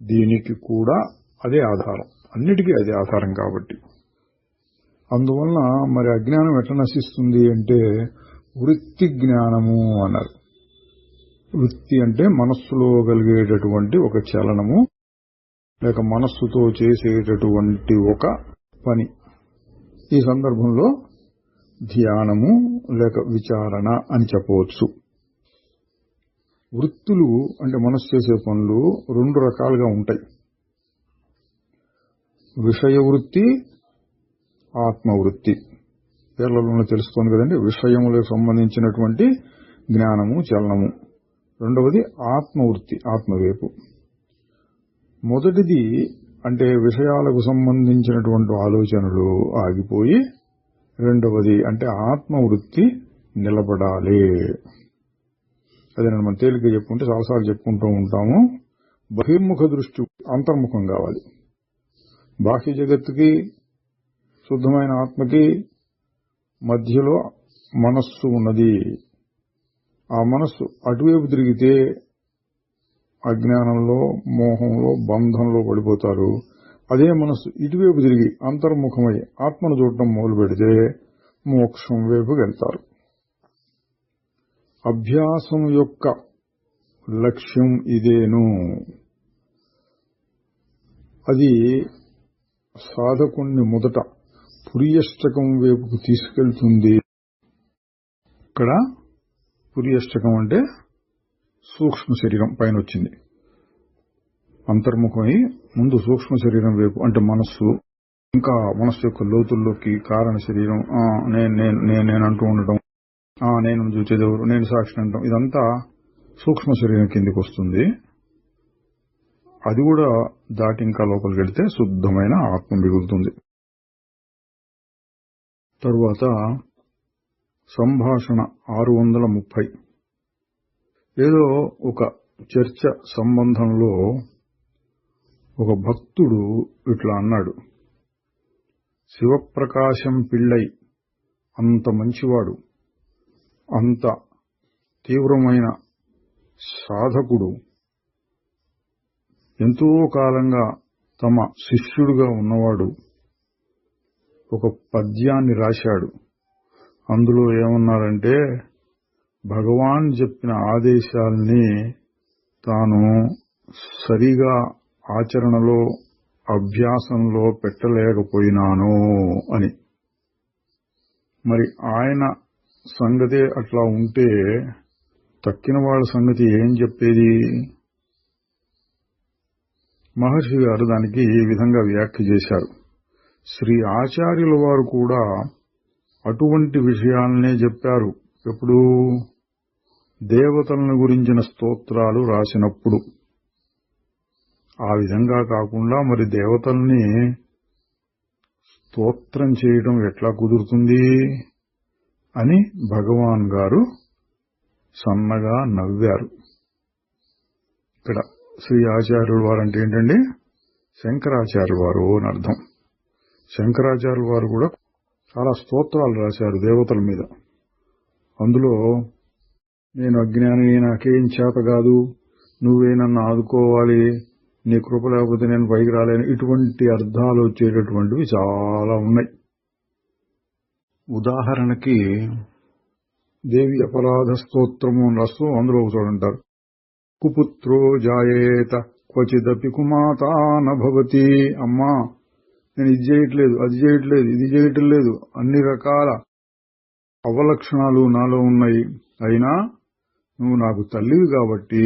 దీనికి కూడా అదే ఆధారం, అన్నిటికీ అదే ఆధారం. కాబట్టి అందువలన మరి అజ్ఞానం ఎట్లా నశిస్తుంది అంటే వృత్తి జ్ఞానము అన్నారు. వృత్తి అంటే మనస్సులో కలిగేటటువంటి ఒక చలనము, లేక మనస్సుతో చేసేటటువంటి ఒక పని. ఈ సందర్భంలో ధ్యానము లేక విచారణ అని చెప్పవచ్చు. వృత్తులు అంటే మనస్సు చేసే పనులు 2 రకాలుగా ఉంటాయి. విషయ వృత్తి, ఆత్మవృత్తి. పేర్లలోనే తెలుస్తోంది కదండి. విషయములకు సంబంధించినటువంటి జ్ఞానము, చలనము. రెండవది ఆత్మవృత్తి, ఆత్మవైపు. మొదటిది అంటే విషయాలకు సంబంధించినటువంటి ఆలోచనలు ఆగిపోయి, రెండవది అంటే ఆత్మవృత్తి నిలబడాలి. అదే మనం తేలిక చెప్పుకుంటే చాలాసార్లు చెప్పుకుంటూ ఉంటాము. బహిర్ముఖ దృష్టి అంతర్ముఖం కావాలి. బాహ్య జగత్తుకి, శుద్ధమైన ఆత్మకి మధ్యలో మనస్సు ఉన్నది. ఆ మనస్సు అటువైపు తిరిగితే అజ్ఞానంలో, మోహంలో, బంధంలో పడిపోతారు. అదే మనస్సు ఇటువైపు తిరిగి అంతర్ముఖమై ఆత్మను చూడటం మొదలు పెడితే మోక్షం వైపుకి వెళ్తారు. అభ్యాసం యొక్క లక్ష్యం ఇదేను. అది సాధకుణ్ణి మొదట పురియష్టకం వైపుకు తీసుకెళ్తుంది. ఇక్కడ పురియష్టకం అంటే సూక్ష్మ శరీరం పైన వచ్చింది. అంతర్ముఖమై ముందు సూక్ష్మ శరీరం వైపు అంటే మనస్సు, ఇంకా మనస్సు యొక్క లోతుల్లోకి కారణ శరీరం, నేను అంటూ ఉండటం, నేను చూచేదెవరు, నేను సాక్షి అంటాం, ఇదంతా సూక్ష్మ శరీరం కిందికి వస్తుంది. అది కూడా దాటి ఇంకా లోపలికి వెళితే శుద్ధమైన ఆత్మ మిగులుతుంది. తరువాత సంభాషణ 630. ఏదో ఒక చర్చ సంబంధంలో ఒక భక్తుడు ఇట్లా అన్నాడు, శివప్రకాశం పిళ్ళై అంత మంచివాడు, అంత తీవ్రమైన సాధకుడు, ఎంతో కాలంగా తమ శిష్యుడుగా ఉన్నవాడు ఒక పద్యాన్ని రాశాడు. అందులో ఏమన్నారంటే, భగవాన్ చెప్పిన ఆదేశాల్ని తాను సరిగా ఆచరణలో, అభ్యాసంలో పెట్టలేకపోయినాను అని. మరి ఆయన సంగతే అట్లా ఉంటే తక్కిన వాళ్ళ సంగతి ఏం చెప్పేది? మహర్షి గారు దానికి ఈ విధంగా వ్యాఖ్య చేశారు. శ్రీ ఆచార్యుల వారు కూడా అటువంటి విషయాలనే చెప్పారు. ఎప్పుడు? దేవతలను గురించిన స్తోత్రాలు రాసినప్పుడు. ఆ విధంగా కాకుండా మరి దేవతల్ని స్తోత్రం చేయడం ఎట్లా కుదురుతుంది అని భగవాన్ గారు సన్నగా నవ్వారు. ఇక్కడ శ్రీ ఆచార్యుల వారు అంటే ఏంటండి? శంకరాచార్యుల వారు అని అర్థం. శంకరాచార్యుల వారు కూడా చాలా స్తోత్రాలు రాశారు దేవతల మీద. అందులో నేను అజ్ఞాని, నాకేం చేత కాదు, నువ్వే నన్ను ఆదుకోవాలి, నీ కృప లేకపోతే నేను పైకి రాలేను, ఇటువంటి అర్థాలు వచ్చేటటువంటివి చాలా ఉన్నాయి. ఉదాహరణకి దేవి అపరాధ స్తోత్రము అని రాస్తూ అందులో చూడంటారు, కుపుత్రో జాయేత క్వచిదపి కుమాతా నభవతి. అమ్మా, నేను ఇది చేయట్లేదు, అది చేయట్లేదు, ఇది చేయటం లేదు, అన్ని రకాల అవలక్షణాలు నాలో ఉన్నాయి, అయినా నువ్వు నాకు తల్లివి కాబట్టి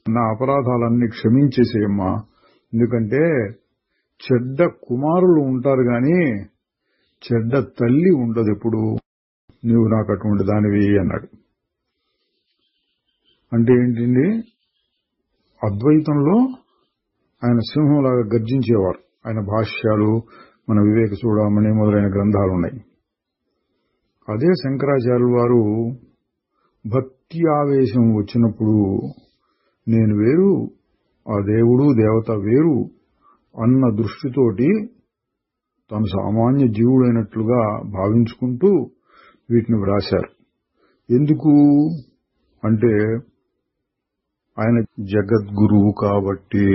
నా అపరాధాలన్నీ క్షమించేసేయమ్మా. ఎందుకంటే చెడ్డ కుమారులు ఉంటారు గాని చెడ్డ తల్లి ఉండదు. ఎప్పుడు నీవు నాకు అటువంటి దానివి అన్నాడు. అంటే ఏంటండి, అద్వైతంలో ఆయన సింహంలాగా గర్జించేవారు. ఆయన భాష్యాలు, మన వివేక చూడమని మొదలైన గ్రంథాలు ఉన్నాయి. అదే శంకరాచార్యుల వారు భక్తి ఆవేశం వచ్చినప్పుడు నేను వేరు, ఆ దేవుడు దేవత వేరు అన్న దృష్టితోటి తాను సామాన్య జీవుడైనట్లుగా భావించుకుంటూ వీటిని వ్రాశారు. ఎందుకు అంటే ఆయన జగద్గురువు కాబట్టి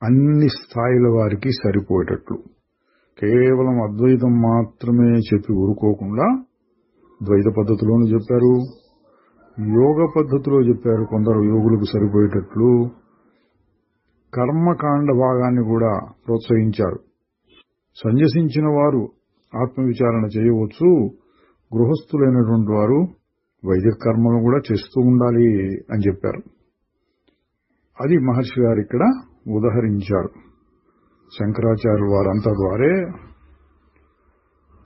అన్ని స్థాయిల వారికి సరిపోయేటట్లు కేవలం అద్వైతం మాత్రమే చెప్పి ఊరుకోకుండా ద్వైత పద్ధతిలోనూ చెప్పారు, యోగ పద్ధతిలో చెప్పారు. కొందరు యోగులకు సరిపోయేటట్లు కర్మకాండ భాగాన్ని కూడా ప్రోత్సహించారు. సన్యసించిన వారు ఆత్మవిచారణ చేయవచ్చు, గృహస్థులైనటువంటి వారు వైదిక కర్మలు కూడా చేస్తూ ఉండాలి అని చెప్పారు. అది మహర్షి గారు ఇక్కడ ఉదహరించారు. శంకరాచార్యుల వారంతా ద్వారే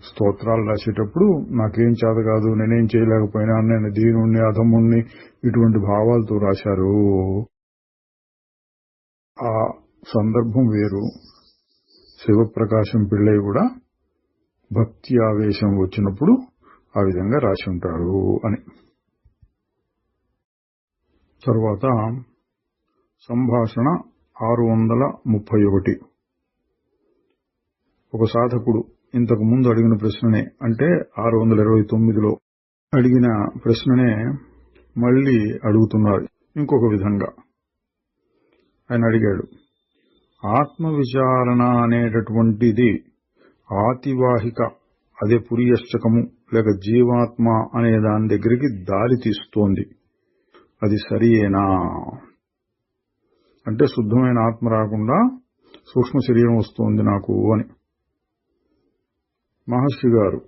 స్తోత్రాలు రాసేటప్పుడు నాకేం చేత కాదు, నేనేం చేయలేకపోయినా, నేను దీనుణ్ణి అధముణ్ణి ఇటువంటి భావాలతో రాశారు. ఆ సందర్భం వేరు. శివప్రకాశం పిళ్ళై కూడా భక్తి ఆవేశం వచ్చినప్పుడు ఆ విధంగా రాసి ఉంటారు అని. తరువాత సంభాషణ 631. ఒక సాధకుడు ఇంతకు ముందు అడిగిన ప్రశ్ననే, అంటే 629లో అడిగిన ప్రశ్ననే మళ్లీ అడుగుతున్నారు ఇంకొక విధంగా. ఆయన అడిగాడు, ఆత్మ విచారణ అనేటటువంటిది ఆతివాహిక, అదే పురియష్టకము లేక జీవాత్మ అనే దాని దగ్గరికి దారి తీస్తోంది, అది సరియేనా? అంటే శుద్ధమైన ఆత్మ రాకుండా సూక్ష్మ శరీరం వస్తోంది నాకు అని. మహర్షి గారు,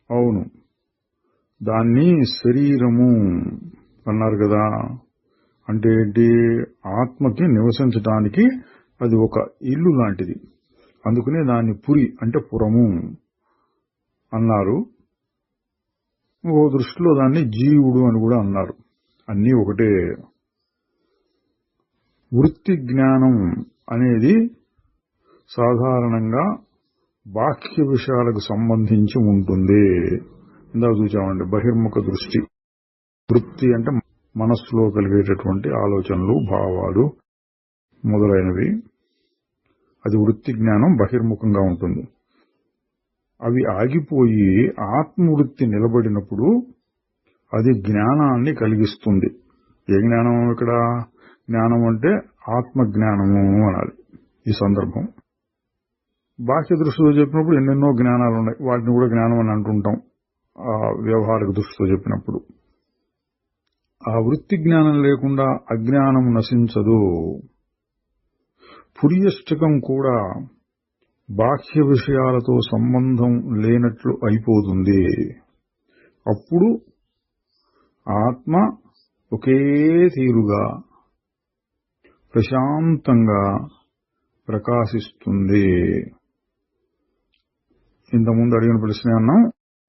అవును, దాన్ని శరీరము అన్నారు కదా. అంటే ఏంటి? ఆత్మకి నివసించడానికి అది ఒక ఇల్లు లాంటిది, అందుకనే దాన్ని పురి అంటే పురము అన్నారు. ఓ దృష్టిలో దాన్ని జీవుడు అని కూడా అన్నారు. అన్నీ ఒకటే. వృత్తి జ్ఞానం అనేది సాధారణంగా బాహ్య విషయాలకు సంబంధించి ఉంటుంది. ఇందాక చూచామండి, బహిర్ముఖ దృష్టి. వృత్తి అంటే మనస్సులో కలిగేటటువంటి ఆలోచనలు, భావాలు మొదలైనవి. అది వృత్తి జ్ఞానం బహిర్ముఖంగా ఉంటుంది. అవి ఆగిపోయి ఆత్మవృత్తి నిలబడినప్పుడు అది జ్ఞానాన్ని కలిగిస్తుంది. ఏ జ్ఞానం ఇక్కడ? జ్ఞానం అంటే ఆత్మజ్ఞానము అనాలి ఈ సందర్భం. బాహ్య దృష్టితో చెప్పినప్పుడు ఎన్నెన్నో జ్ఞానాలు ఉన్నాయి, వాటిని కూడా జ్ఞానం అని అంటుంటాం ఆ వ్యవహారిక దృష్టితో చెప్పినప్పుడు. ఆ వృత్తి జ్ఞానం లేకుండా అజ్ఞానం నశించదు. పురియష్టకం కూడా బాహ్య విషయాలతో సంబంధం లేనట్లు అయిపోతుంది. అప్పుడు ఆత్మ ఒకే తీరుగా ప్రశాంతంగా ప్రకాశిస్తుంది. ఇంతకుముందు అడిగిన ప్రశ్న అన్నాం,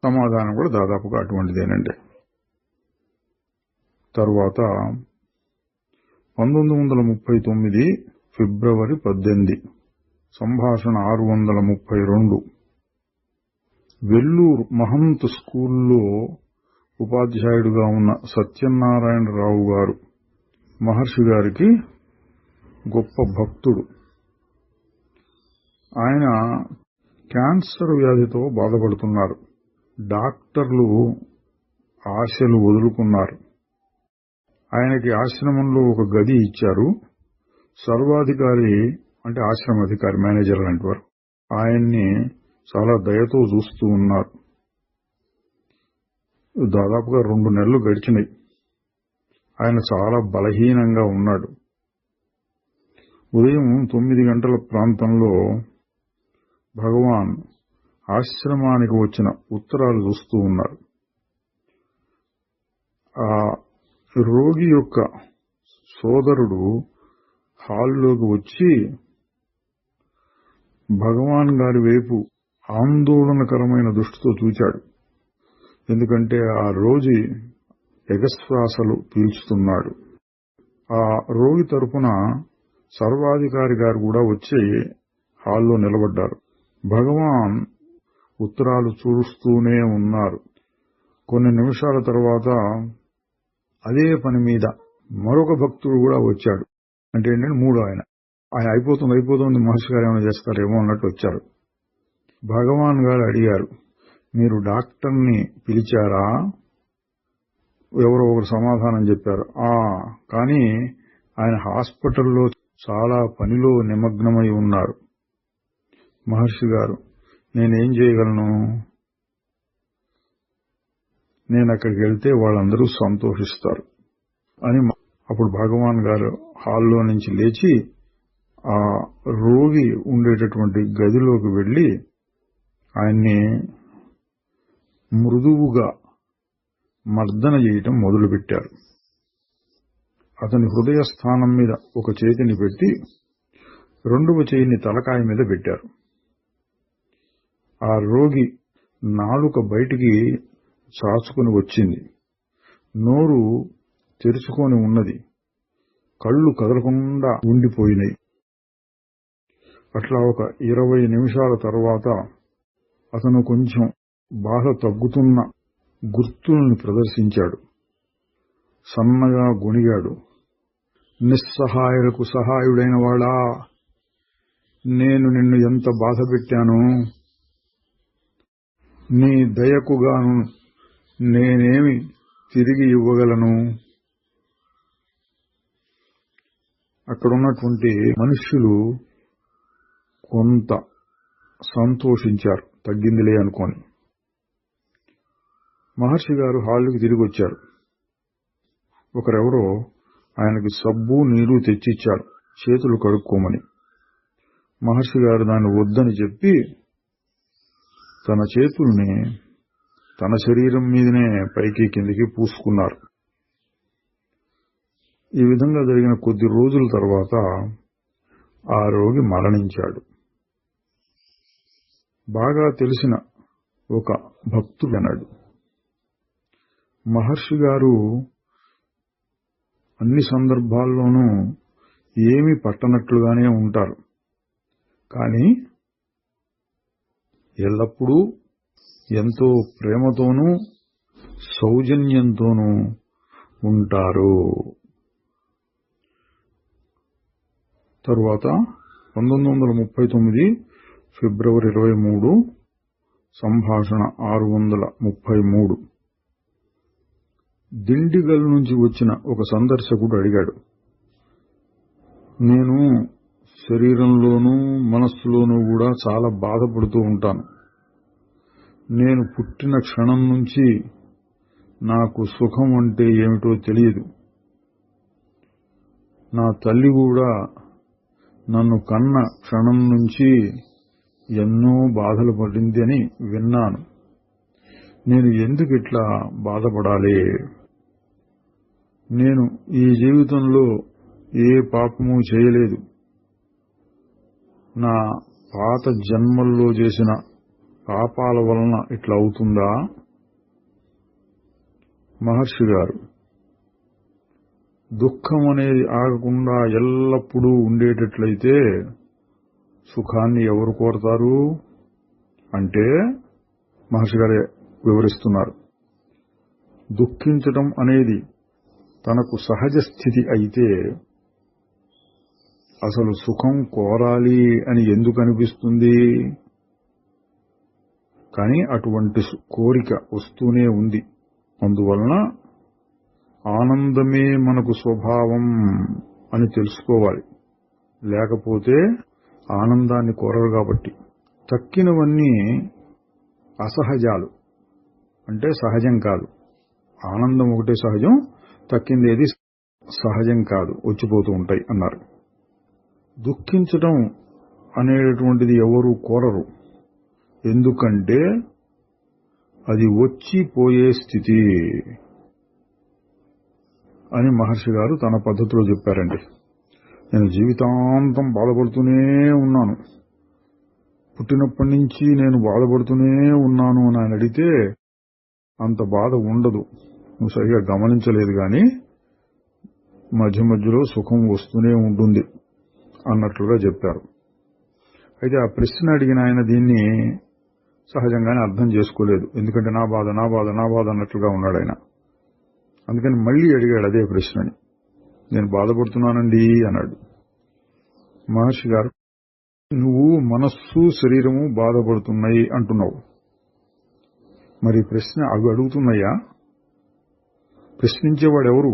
సమాధానం కూడా దాదాపుగా అటువంటిదేనండి. తరువాత 1939 ఫిబ్రవరి 18, సంభాషణ 632. వెల్లూరు మహంత్ స్కూల్లో ఉపాధ్యాయుడిగా ఉన్న సత్యనారాయణరావు గారు మహర్షి గారికి గొప్ప భక్తుడు. ఆయన క్యాన్సర్ వ్యాధితో బాధపడుతున్నారు. డాక్టర్లు ఆశలు వదులుకున్నారు. ఆయనకి ఆశ్రమంలో ఒక గది ఇచ్చారు. సర్వాధికారి అంటే ఆశ్రమాధికారి, మేనేజర్ లాంటి వారు ఆయన్ని చాలా దయతో చూస్తూ ఉన్నారు. దాదాపుగా 2 నెలలు గడిచినాయి. ఆయన చాలా బలహీనంగా ఉన్నాడు. ఉదయం 9 గంటల ప్రాంతంలో భగవాన్ ఆశ్రమానికి వచ్చిన ఉత్తరాలు చూస్తూ ఉన్నారు. ఆ రోగి యొక్క సోదరుడు హాల్లోకి వచ్చి భగవాన్ గారి వైపు ఆందోళనకరమైన దృష్టితో చూచాడు. ఎందుకంటే ఆ రోగి ఎగశ్వాసలు పీల్చుతున్నాడు. ఆ రోగి తరపున సర్వాధికారి గారు కూడా వచ్చి హాల్లో నిలబడ్డారు. భగవాన్ ఉత్తరాలు చూస్తూనే ఉన్నారు. కొన్ని నిమిషాల తర్వాత అదే పని మీద మరొక భక్తుడు కూడా వచ్చాడు. అంటే ఏంటంటే మూడో ఆయన అయిపోతుంది మహర్షి గారు ఏమైనా చేస్తారేమో అన్నట్టు వచ్చారు. భగవాన్ గారు అడిగారు, మీరు డాక్టర్ని పిలిచారా? ఎవరో ఒకరు సమాధానం చెప్పారు, కానీ ఆయన హాస్పిటల్లో చాలా పనిలో నిమగ్నమై ఉన్నారు. మహర్షి గారు, నేనేం చేయగలను? నేను అక్కడికి వెళ్తే వాళ్ళందరూ సంతోషిస్తారు అని. అప్పుడు భగవాన్ గారు హాల్లో నుంచి లేచి ఆ రోగి ఉండేటటువంటి గదిలోకి వెళ్లి ఆయన్ని మృదువుగా మర్దన చేయటం మొదలుపెట్టారు. అతని హృదయ స్థానం మీద ఒక చేతిని పెట్టి రెండవ చేయిని తలకాయ మీద పెట్టారు. ఆ రోగి నాలుక బయటికి చాచుకుని వచ్చింది. నోరు తెరుచుకొని ఉన్నది. కళ్ళు కదలకుండా ఉండిపోయినాయి. అట్లా ఒక 20 నిమిషాల తర్వాత అతను కొంచెం బాధ తగ్గుతున్న గుర్తుల్ని ప్రదర్శించాడు. సన్నగా గొణిగాడు. నిస్సహాయులకు సహాయుడైన వాడా, నేను నిన్ను ఎంత బాధ పెట్టాను. నీ దయకుగాను నేనేమి తిరిగి ఇవ్వగలను? అక్కడున్నటువంటి మనుష్యులు కొంత సంతోషించారు, తగ్గిందిలే అనుకోని. మహర్షి గారు హాల్కి తిరిగి వచ్చారు. ఒకరెవరో ఆయనకి సబ్బు నీరు తెచ్చిచ్చారు చేతులు కడుక్కోమని. మహర్షి గారు దాన్ని వద్దని చెప్పి తన చేతుల్ని తన శరీరం మీదనే పైకి కిందికి పూసుకున్నారు. ఈ విధంగా జరిగిన కొద్ది రోజుల తర్వాత ఆ రోగి మరణించాడు. బాగా తెలిసిన ఒక భక్తుడు అన్నాడు, మహర్షి గారు అన్ని సందర్భాల్లోనూ ఏమీ పట్టనట్లుగానే ఉంటారు, కానీ ఎల్లప్పుడూ ఎంతో ప్రేమతోనూ సౌజన్యంతోనూ ఉంటారు. తరువాత 1939 ఫిబ్రవరి 23 సంభాషణ 633. దిండిగల్ నుంచి వచ్చిన ఒక సందర్శకుడు అడిగాడు, నేను శరీరంలోనూ మనస్సులోనూ కూడా చాలా బాధపడుతూ ఉంటాను. నేను పుట్టిన క్షణం నుంచి నాకు సుఖం అంటే ఏమిటో తెలియదు. నా తల్లి కూడా నన్ను కన్న క్షణం నుంచి ఎన్నో బాధలు పడింది అని విన్నాను. నేను ఎందుకు ఇట్లా బాధపడాలి? నేను ఈ జీవితంలో ఏ పాపము చేయలేదు. నా పాత జన్మల్లో చేసిన పాపాల వలన ఇట్లా అవుతుందా? మహర్షి గారు, దుఃఖం అనేది ఆగకుండా ఎల్లప్పుడూ ఉండేటట్లయితే సుఖాన్ని ఎవరు కోరతారు అంటే మహర్షి గారే వివరిస్తున్నారు. దుఃఖించటం అనేది తనకు సహజ స్థితి అయితే అసలు సుఖం కోరాలి అని ఎందుకు అనిపిస్తుంది? కానీ అటువంటి కోరిక వస్తూనే ఉంది. అందువలన ఆనందమే మనకు స్వభావం అని తెలుసుకోవాలి. లేకపోతే ఆనందాన్ని కోరరు. కాబట్టి తక్కినవన్నీ అసహజాలు, అంటే సహజం కాదు. ఆనందం ఒకటే సహజం, తక్కిందేది సహజం కాదు, వచ్చిపోతూ ఉంటాయి అన్నారు. దుఃఖించటం అనేటువంటిది ఎవరు కోరరు. ఎందుకంటే అది వచ్చిపోయే స్థితి అని మహర్షి గారు తన పద్ధతిలో చెప్పారండి. నేను జీవితాంతం బాధపడుతూనే ఉన్నాను. పుట్టినప్పటి నుంచి నేను బాధపడుతూనే ఉన్నాను అని ఆయన అడిగితే అంత బాధ ఉండదు, నువ్వు సరిగా గమనించలేదు గాని మధ్య మధ్యలో సుఖం వస్తూనే ఉంటుంది అన్నట్లుగా చెప్పారు. అయితే ఆ ప్రశ్న అడిగిన ఆయన దీన్ని సహజంగానే అర్థం చేసుకోలేదు. ఎందుకంటే నా బాధ నా బాధ నా బాధ అన్నట్లుగా ఉన్నాడు ఆయన. అందుకని మళ్లీ అడిగాడు అదే ప్రశ్నని. నేను బాధపడుతున్నానండి అన్నాడు. మహర్షి గారు, నువ్వు మనస్సు శరీరము బాధపడుతున్నాయి అంటున్నావు, మరి ప్రశ్న అవి అడుగుతున్నాయా? ప్రశ్నించేవాడు ఎవరు?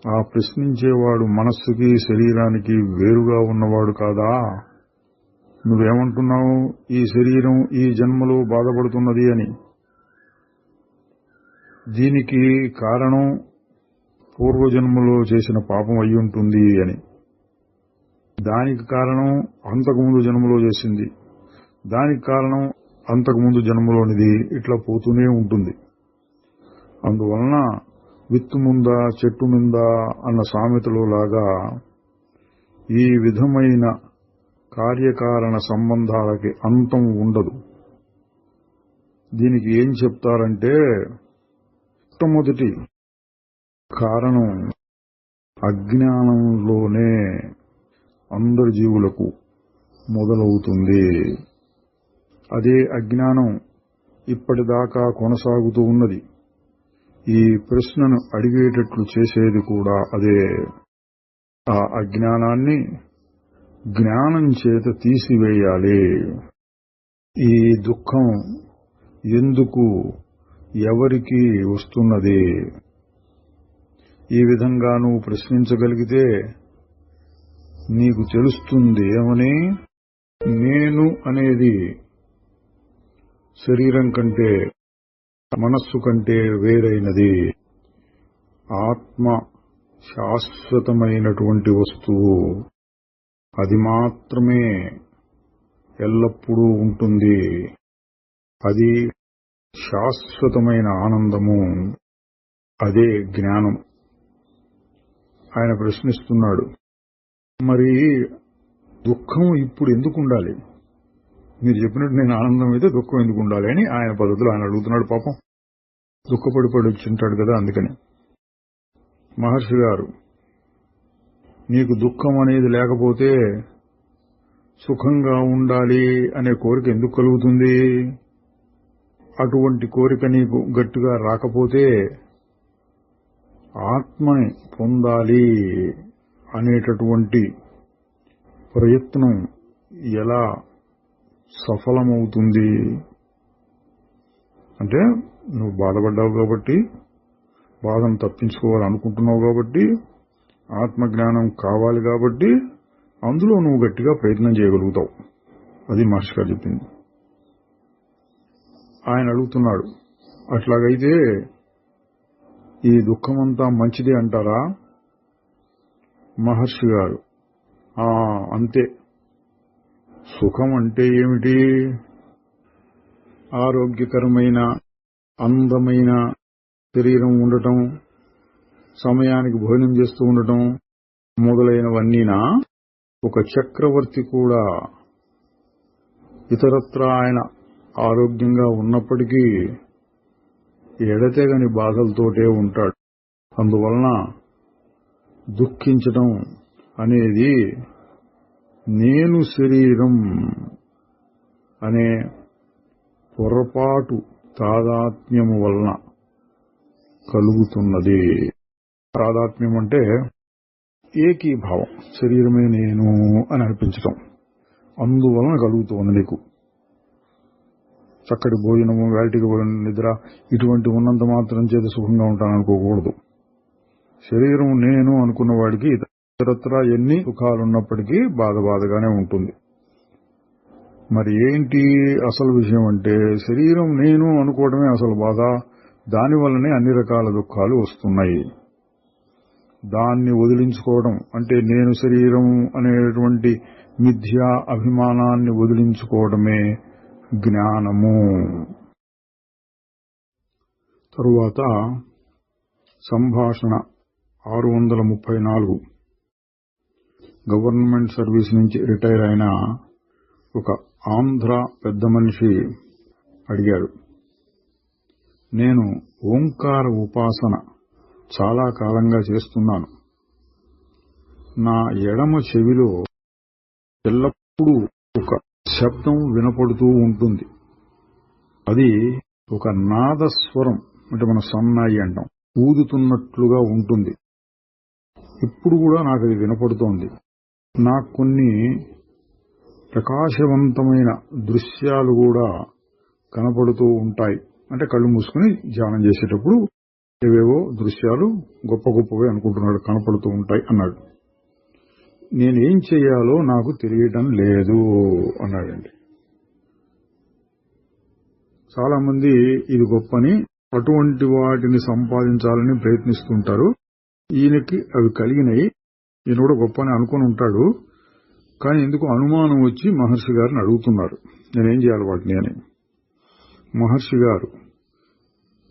ఆ ప్రశ్నించేవాడు మనస్సుకి శరీరానికి వేరుగా ఉన్నవాడు కాదా? నువ్వేమంటున్నావు? ఈ శరీరం ఈ జన్మలో బాధపడుతున్నది అని. దీనికి కారణం పూర్వజన్మలో చేసిన పాపం అయి ఉంటుంది అని. దానికి కారణం అంతకుముందు జన్మలో చేసింది, దానికి కారణం అంతకుముందు జన్మలోనిది, ఇట్లా పోతూనే ఉంటుంది. అందువలన విత్తు ముందా చెట్టు మిందా అన్న సామెతలో లాగా ఈ విధమైన కార్యకారణ సంబంధాలకి అంతం ఉండదు. దీనికి ఏం చెప్తారంటే, మొట్టమొదటి కారణం అజ్ఞానంలోనే అందరి జీవులకు మొదలవుతుంది. అదే అజ్ఞానం ఇప్పటిదాకా కొనసాగుతూ ఉన్నది. ఈ ప్రశ్నను అడిగేటట్లు చేసేది కూడా అదే. ఆ అజ్ఞానాన్ని జ్ఞానం చేత తీసివేయాలి. ఈ దుఃఖం ఎందుకు ఎవరికి వస్తున్నది? ఈ విధంగా నువ్వు ప్రశ్నించగలిగితే నీకు తెలుస్తుంది ఏమని, నేను అనేది శరీరం కంటే మనస్సు కంటే వేరైనది. ఆత్మ శాశ్వతమైనటువంటి వస్తువు, అది మాత్రమే ఎల్లప్పుడూ ఉంటుంది. అది శాశ్వతమైన ఆనందము, అదే జ్ఞానం. ఆయన ప్రశ్నిస్తున్నాడు, మరి దుఃఖం ఇప్పుడు ఎందుకు ఉండాలి? మీరు చెప్పినట్టు నేను ఆనందం అయితే దుఃఖం ఎందుకు ఉండాలి అని ఆయన పద్ధతిలో ఆయన అడుగుతున్నాడు. పాపం దుఃఖపడి వచ్చింటాడు కదా, అందుకని. మహర్షి గారు, నీకు దుఃఖం అనేది లేకపోతే సుఖంగా ఉండాలి అనే కోరిక ఎందుకు కలుగుతుంది? అటువంటి కోరిక నీకు గట్టిగా రాకపోతే ఆత్మని పొందాలి అనేటటువంటి ప్రయత్నం ఎలా సఫలమవుతుంది? అంటే నువ్వు బాధపడ్డావు కాబట్టి, బాధను తప్పించుకోవాలనుకుంటున్నావు కాబట్టి, ఆత్మజ్ఞానం కావాలి కాబట్టి అందులో నువ్వు గట్టిగా ప్రయత్నం చేయగలుగుతావు. అది మహర్షి గారు చెప్పింది. ఆయన అడుగుతున్నాడు, అట్లాగైతే ఈ దుఃఖమంతా మంచిదే అంటారా? మహర్షి గారు, అంతే. సుఖం అంటే ఏమిటి? ఆరోగ్యకరమైన అందమైన శరీరం ఉండటం, సమయానికి భోజనం చేస్తూ ఉండటం మొదలైనవన్నీనా? ఒక చక్రవర్తి కూడా ఇతరత్రా ఆయన ఆరోగ్యంగా ఉన్నప్పటికీ ఎడతెగని బాధలతోటే ఉంటాడు. అందువలన దుఃఖించటం అనేది నేను శరీరం అనే పొరపాటు తాదాత్మ్యము వలన కలుగుతున్నది. తాదాత్మ్యం అంటే ఏకీభావం, శరీరమే నేను అని అనిపించటం. అందువలన కలుగుతోంది నీకు. చక్కటి భోజనము, వేటికి నిద్ర ఇటువంటి ఉన్నంత మాత్రం చేత సుఖంగా ఉంటాననుకోకూడదు. శరీరం నేను అనుకున్న వాడికి ఇతరత్రా ఎన్ని సుఖాలున్నప్పటికీ బాధగానే ఉంటుంది. మరి ఏంటి అసలు విషయం అంటే, శరీరం నేను అనుకోవడమే అసలు బాధ. దానివల్లనే అన్ని రకాల దుఃఖాలు వస్తున్నాయి. దాన్ని వదిలించుకోవడం అంటే నేను శరీరం అనేటువంటి మిథ్యా అభిమానాన్ని వదిలించుకోవడమే జ్ఞానము. తరువాత సంభాషణ 634. గవర్నమెంట్ సర్వీస్ నుంచి రిటైర్ అయిన ఒక ఆంధ్ర పెద్ద మనిషి అడిగాడు, నేను ఓంకార ఉపాసన చాలా కాలంగా చేస్తున్నాను. నా ఎడమ చెవిలో ఎల్లప్పుడూ ఒక శబ్దం వినపడుతూ ఉంటుంది. అది ఒక నాదస్వరం, అంటే మన సన్నాయి అంటాం, ఊదుతున్నట్లుగా ఉంటుంది. ఇప్పుడు కూడా నాకు అది వినపడుతోంది. నాకు కొన్ని ప్రకాశవంతమైన దృశ్యాలు కూడా కనపడుతూ ఉంటాయి. అంటే కళ్ళు మూసుకుని ధ్యానం చేసేటప్పుడు ఏవేవో దృశ్యాలు గొప్ప గొప్పవి అనుకుంటున్నాడు, కనపడుతూ ఉంటాయి అన్నాడు. నేనేం చేయాలో నాకు తెలియటం లేదు అన్నాడండి. చాలా మంది ఇది గొప్పని అటువంటి వాటిని సంపాదించాలని ప్రయత్నిస్తుంటారు. ఈయనకి అవి కలిగినాయి, ఈయన కూడా గొప్ప అని అనుకుని ఉంటాడు. కానీ ఎందుకు అనుమానం వచ్చి మహర్షి గారిని అడుగుతున్నారు, నేనేం చేయాలి వాటిని అని. మహర్షి గారు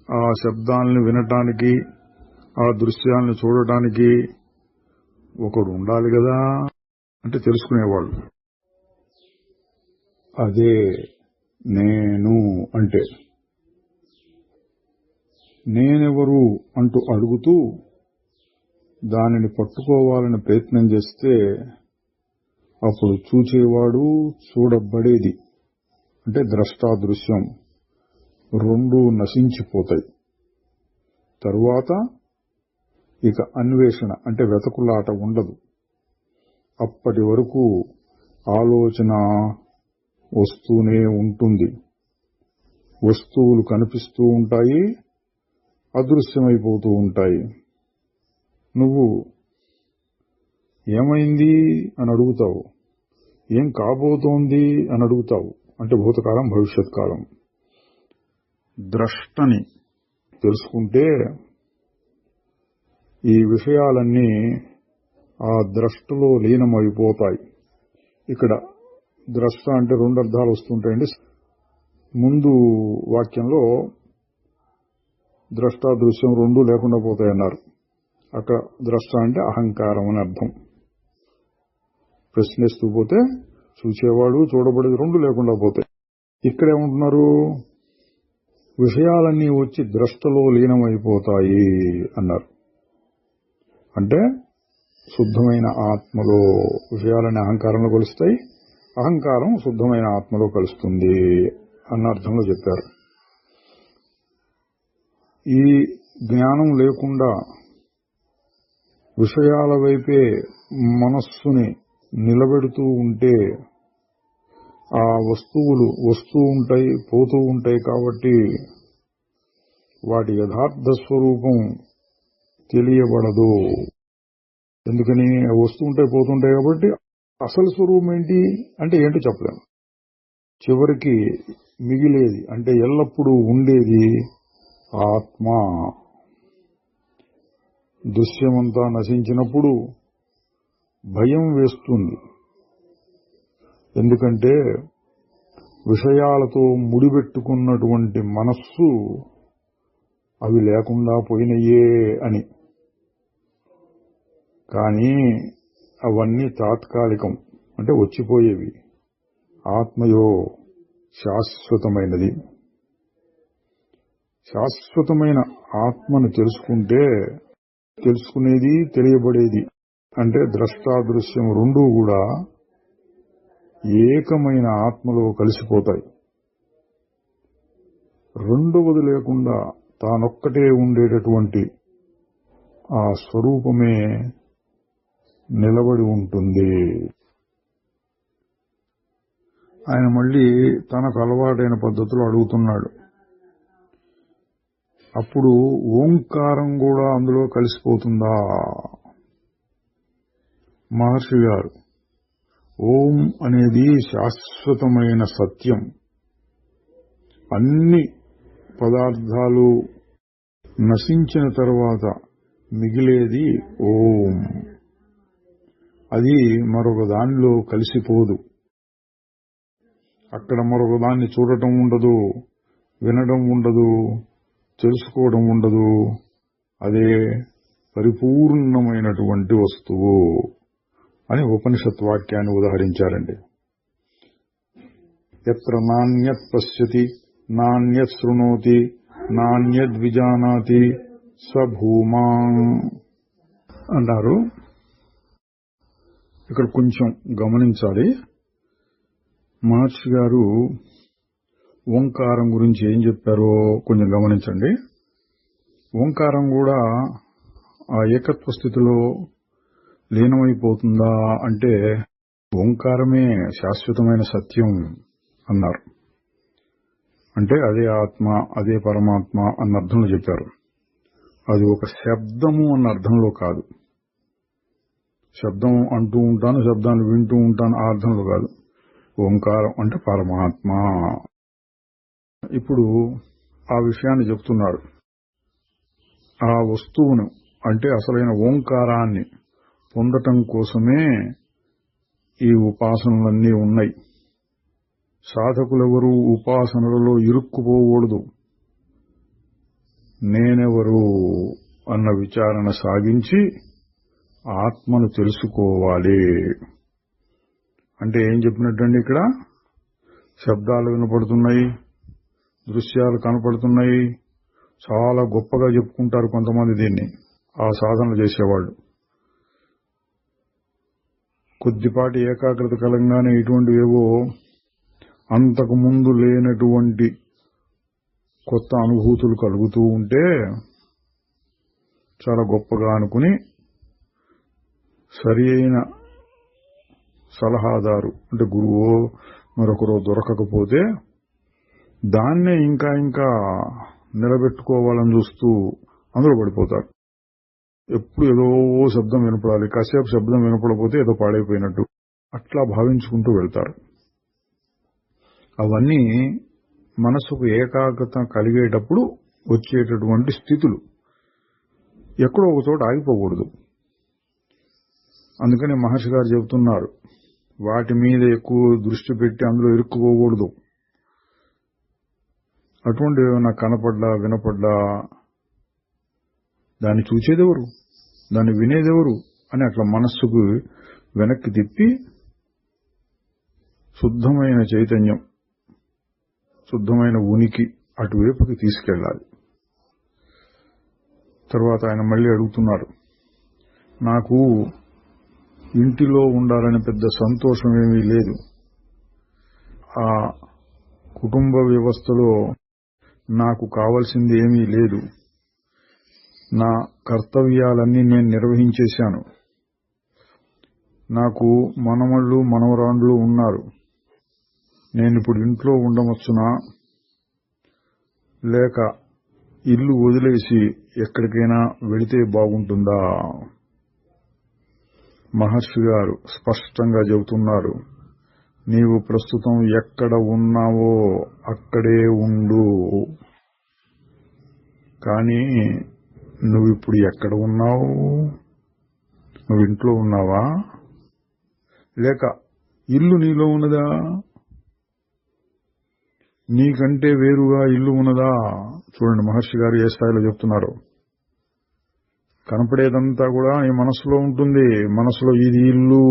ఆ శబ్దాలను వినటానికి, ఆ దృశ్యాలను చూడటానికి ఒకడు ఉండాలి కదా, అంటే తెలుసుకునేవాళ్ళు. అదే నేను అంటే. నేనెవరు అంటూ అడుగుతూ దానిని పట్టుకోవాలని ప్రయత్నం చేస్తే అప్పుడు చూచేవాడు, చూడబడేది అంటే ద్రష్టాదృశ్యం రెండూ నశించిపోతాయి. తరువాత ఇక అన్వేషణ అంటే వెతకులాట ఉండదు. అప్పటి వరకు ఆలోచన వస్తూనే ఉంటుంది. వస్తువులు కనిపిస్తూ ఉంటాయి, అదృశ్యమైపోతూ ఉంటాయి. నువ్వు ఏమైంది అని అడుగుతావు, ఏం కాబోతోంది అని అడుగుతావు, అంటే భూతకాలం భవిష్యత్ కాలం. ద్రష్టని తెలుసుకుంటే ఈ విషయాలన్నీ ఆ ద్రష్టలో లీనమైపోతాయి. ఇక్కడ ద్రష్ట అంటే రెండు అర్థాలు వస్తుంటాయండి. ముందు వాక్యంలో ద్రష్టాదృశ్యం రెండూ లేకుండా పోతాయన్నారు. అక్కడ ద్రష్ట అంటే అహంకారం అని అర్థం. ప్రశ్నిస్తూ పోతే చూసేవాడు, చూడబడేది రెండు లేకుండా పోతాయి. ఇక్కడేమంటున్నారు, విషయాలన్నీ వచ్చి ద్రష్టలో లీనమైపోతాయి అన్నారు. అంటే శుద్ధమైన ఆత్మలో విషయాలన్నీ అహంకారంలో కలుస్తాయి, అహంకారం శుద్ధమైన ఆత్మలో కలుస్తుంది అన్న అర్థంలో చెప్పారు. ఈ జ్ఞానం లేకుండా విషయాల వైపే మనస్సుని నిలబెడుతూ ఉంటే ఆ వస్తువులు వస్తూ ఉంటాయి, పోతూ ఉంటాయి. కాబట్టి వాటి యథార్థ స్వరూపం తెలియబడదు. ఎందుకని వస్తూ ఉంటాయి, పోతుంటాయి. కాబట్టి అసలు స్వరూపం ఏంటి అంటే ఏంటో చెప్పలేము. చివరికి మిగిలేది అంటే ఎల్లప్పుడూ ఉండేది ఆత్మ. దృశ్యమంతా నశించినప్పుడు భయం వేస్తుంది. ఎందుకంటే విషయాలతో ముడిపెట్టుకున్నటువంటి మనస్సు అవి లేకుండా పోయినయే అని. కానీ అవన్నీ తాత్కాలికం, అంటే వచ్చిపోయేవి. ఆత్మయో శాశ్వతమైనది. శాశ్వతమైన ఆత్మను తెలుసుకుంటే తెలుసుకునేది, తెలియబడేది అంటే ద్రష్టాదృశ్యం రెండూ కూడా ఏకమైన ఆత్మలో కలిసిపోతాయి. రెండవది లేకుండా తానొక్కటే ఉండేటటువంటి ఆ స్వరూపమే నిలబడి ఉంటుంది. ఆయన మళ్ళీ తనకు అలవాటైన పద్ధతిలో అడుగుతున్నాడు. అప్పుడు ఓంకారం కూడా అందులో కలిసిపోతుందా? మహర్షి గారు, ఓం అనేది శాశ్వతమైన సత్యం. అన్ని పదార్థాలు నశించిన తర్వాత మిగిలేది ఓం. అది మరొక దానిలో కలిసిపోదు. అక్కడ మరొక దాన్ని చూడటం ఉండదు, వినడం ఉండదు, తెలుసుకోవడం ఉండదు. అదే పరిపూర్ణమైనటువంటి వస్తువు అని ఉపనిషత్ వాక్యాన్ని ఉదహరించారండి. యత్ర నాణ్యత్ పశ్యతి నాణ్యత్ శృణోతి నాణ్యద్ విజానాతి స్వభూమా అన్నారు. ఇక్కడ కొంచెం గమనించాలి. మహర్షి గారు ఓంకారం గురించి ఏం చెప్పారో కొంచెం గమనించండి. ఓంకారం కూడా ఆ ఏకత్వ స్థితిలో లీనమైపోతుందా అంటే ఓంకారమే శాశ్వతమైన సత్యం అన్నారు. అంటే అదే ఆత్మ, అదే పరమాత్మ అన్న అర్థంలో చెప్పారు. అది ఒక శబ్దము అన్న అర్థంలో కాదు. శబ్దం అంటూ ఉంటాను, శబ్దాన్ని వింటూ ఉంటాను ఆ అర్థంలో కాదు. ఓంకారం అంటే పరమాత్మ. ఇప్పుడు ఆ విషయాన్ని చెప్తున్నారు. ఆ వస్తువును అంటే అసలైన ఓంకారాన్ని పొందటం కోసమే ఈ ఉపాసనలన్నీ ఉన్నాయి. సాధకులెవరూ ఉపాసనలలో ఇరుక్కుపోకూడదు. నేనెవరు అన్న విచారణ సాగించి ఆత్మను తెలుసుకోవాలి. అంటే ఏం చెప్పినట్టండి, ఇక్కడ శబ్దాలు వినపడుతున్నాయి, దృశ్యాలు కనపడుతున్నాయి, చాలా గొప్పగా చెప్పుకుంటారు కొంతమంది దీన్ని, ఆ సాధనలు చేసేవాళ్ళు. కొద్దిపాటి ఏకాగ్రత కలంగానే ఇటువంటివేవో అంతకు ముందు లేనటువంటి కొత్త అనుభూతులు కలుగుతూ ఉంటే చాలా గొప్పగా అనుకుని సరి అయిన సలహాదారు అంటే గురువో మరొకరో దొరకకపోతే దాన్నే ఇంకా ఇంకా నిలబెట్టుకోవాలని చూస్తూ అందులో పడిపోతారు. ఎప్పుడు ఏదో శబ్దం వినపడాలి, కాసేపు శబ్దం వినపడకపోతే ఏదో పాడైపోయినట్టు అట్లా భావించుకుంటూ వెళ్తారు. అవన్నీ మనసుకు ఏకాగ్రత కలిగేటప్పుడు వచ్చేటటువంటి స్థితులు. ఎక్కడో ఒక చోట ఆగిపోకూడదు. అందుకని మహర్షి గారు చెబుతున్నారు, వాటి మీద ఎక్కువ దృష్టి పెట్టి అందులో ఇరుక్కుపోకూడదు. అటువంటి ఏమైనా కనపడ్డా వినపడ్డా దాన్ని చూచేదెవరు, దాన్ని వినేదెవరు అని అట్లా మనస్సుకు వెనక్కి తిప్పి శుద్ధమైన చైతన్యం, శుద్ధమైన ఉనికి అటువైపుకి తీసుకెళ్లాలి. తర్వాత ఆయన మళ్లీ అడుగుతున్నారు, నాకు ఇంటిలో ఉండాలని పెద్ద సంతోషం ఏమీ లేదు. ఆ కుటుంబ వ్యవస్థలో నాకు కావలసింది ఏమీ లేదు. నా కర్తవ్యాలన్నీ నేను నిర్వహించేశాను. నాకు మనమళ్ళు మనవరాండ్లు ఉన్నారు. నేనిప్పుడు ఇంట్లో ఉండవచ్చునా, లేక ఇల్లు వదిలేసి ఎక్కడికైనా వెళితే బాగుంటుందా? మహర్షి గారు స్పష్టంగా చెబుతున్నారు, నీవు ప్రస్తుతం ఎక్కడ ఉన్నావో అక్కడే ఉండు. కానీ నువ్విప్పుడు ఎక్కడ ఉన్నావు? నువ్వు ఇంట్లో ఉన్నావా, లేక ఇల్లు నీలో ఉన్నదా? నీకంటే వేరుగా ఇల్లు ఉన్నదా? చూడండి మహర్షి గారు ఏ స్థాయిలో చెప్తున్నారు. కనపడేదంతా కూడా నీ మనసులో ఉంటుంది. మనసులో ఇది ఇల్లు,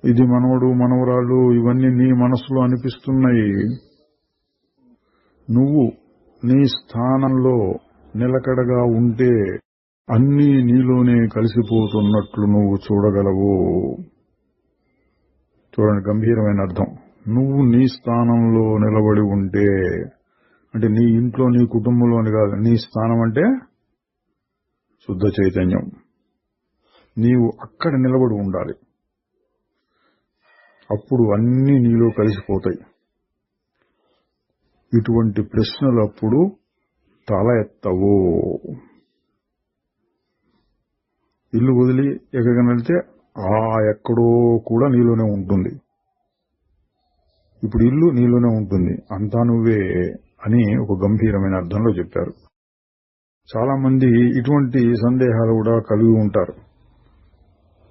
ఇది మనవడు మనవరాళ్ళు, ఇవన్నీ నీ మనసులో అనిపిస్తున్నాయి. నువ్వు నీ స్థానంలో నిలకడగా ఉంటే అన్నీ నీలోనే కలిసిపోతున్నట్లు నువ్వు చూడగలవు. చూడండి గంభీరమైన అర్థం. నువ్వు నీ స్థానంలో నిలబడి ఉంటే, అంటే నీ ఇంట్లో నీ కుటుంబంలో అని కాదు, నీ స్థానం అంటే శుద్ధ చైతన్యం. నీవు అక్కడ నిలబడి ఉండాలి. అప్పుడు అన్నీ నీలో కలిసిపోతాయి. ఇటువంటి ప్రశ్నలు అప్పుడు తల ఎత్తవు. ఇల్లు వదిలి ఎక్కడికైనా వెళ్తే ఎక్కడో కూడా నీలోనే ఉంటుంది. ఇప్పుడు ఇల్లు నీలోనే ఉంటుంది, అంతా నువ్వే అని ఒక గంభీరమైన అర్థంలో చెప్పారు. చాలా మంది ఇటువంటి సందేహాలు కూడా కలిగి ఉంటారు.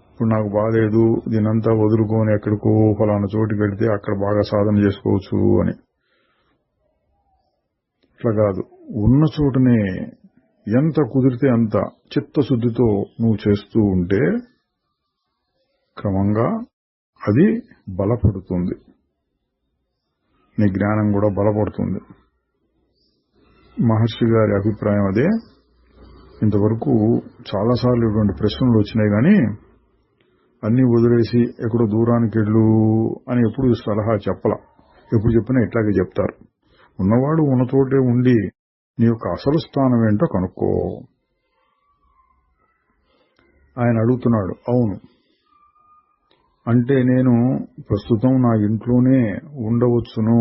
ఇప్పుడు నాకు బాలేదు, దీనంతా వదులుకొని ఎక్కడికో ఫలానా చోటుకి వెళితే అక్కడ బాగా సాధన చేసుకోవచ్చు అని. ఇట్లా కాదు, ఉన్న చోటనే ఎంత కుదిరితే అంత చిత్తశుద్ధితో నువ్వు చేస్తూ ఉంటే క్రమంగా అది బలపడుతుంది. నీ జ్ఞానం కూడా బలపడుతుంది. మహర్షి గారి అభిప్రాయం అదే. ఇంతవరకు చాలాసార్లు ఇటువంటి ప్రశ్నలు వచ్చినాయి, కానీ అన్నీ వదిలేసి ఎక్కడో దూరానికి వెళ్ళు అని ఎప్పుడు సలహా చెప్పలా. ఎప్పుడు చెప్పినా ఇట్లాగే చెప్తారు. ఉన్నవాడు ఉన్నతోటే ఉండి నీ యొక్క అసలు స్థానం ఏంటో కనుక్కో. ఆయన అడుగుతున్నాడు, అవును అంటే నేను ప్రస్తుతం నా ఇంట్లోనే ఉండవచ్చును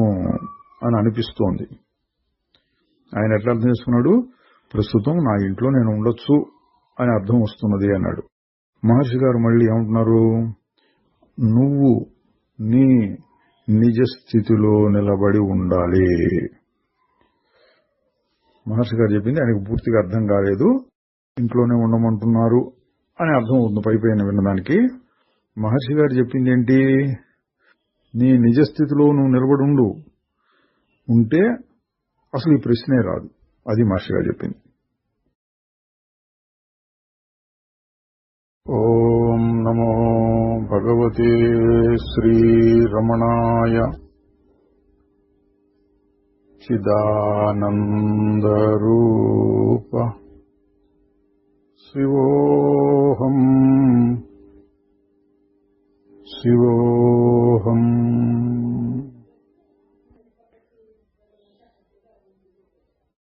అని అనిపిస్తోంది. ఆయన ఎట్లా అర్థం చేసుకున్నాడు? ప్రస్తుతం నా ఇంట్లో నేను ఉండొచ్చు అని అర్థం వస్తున్నది అన్నాడు. మహర్షి గారు మళ్ళీ ఏమంటున్నారు? నువ్వు నీ నిజ స్థితిలో నిలబడి ఉండాలి. మహర్షి గారు చెప్పింది ఆయనకు పూర్తిగా అర్థం కాలేదు. ఇంట్లోనే ఉండమంటున్నారు అని అర్థం అవుతుంది పైపైన విన్నదానికి. మహర్షి గారు చెప్పింది ఏంటి? నీ నిజస్థితిలో నువ్వు నిలబడి ఉంటే అసలు ఈ ప్రశ్నే రాదు. అది మహర్షి గారు చెప్పింది. ఓం నమో భగవతే శ్రీరమణాయ. చిదానందరూప శివోహం శివోహం.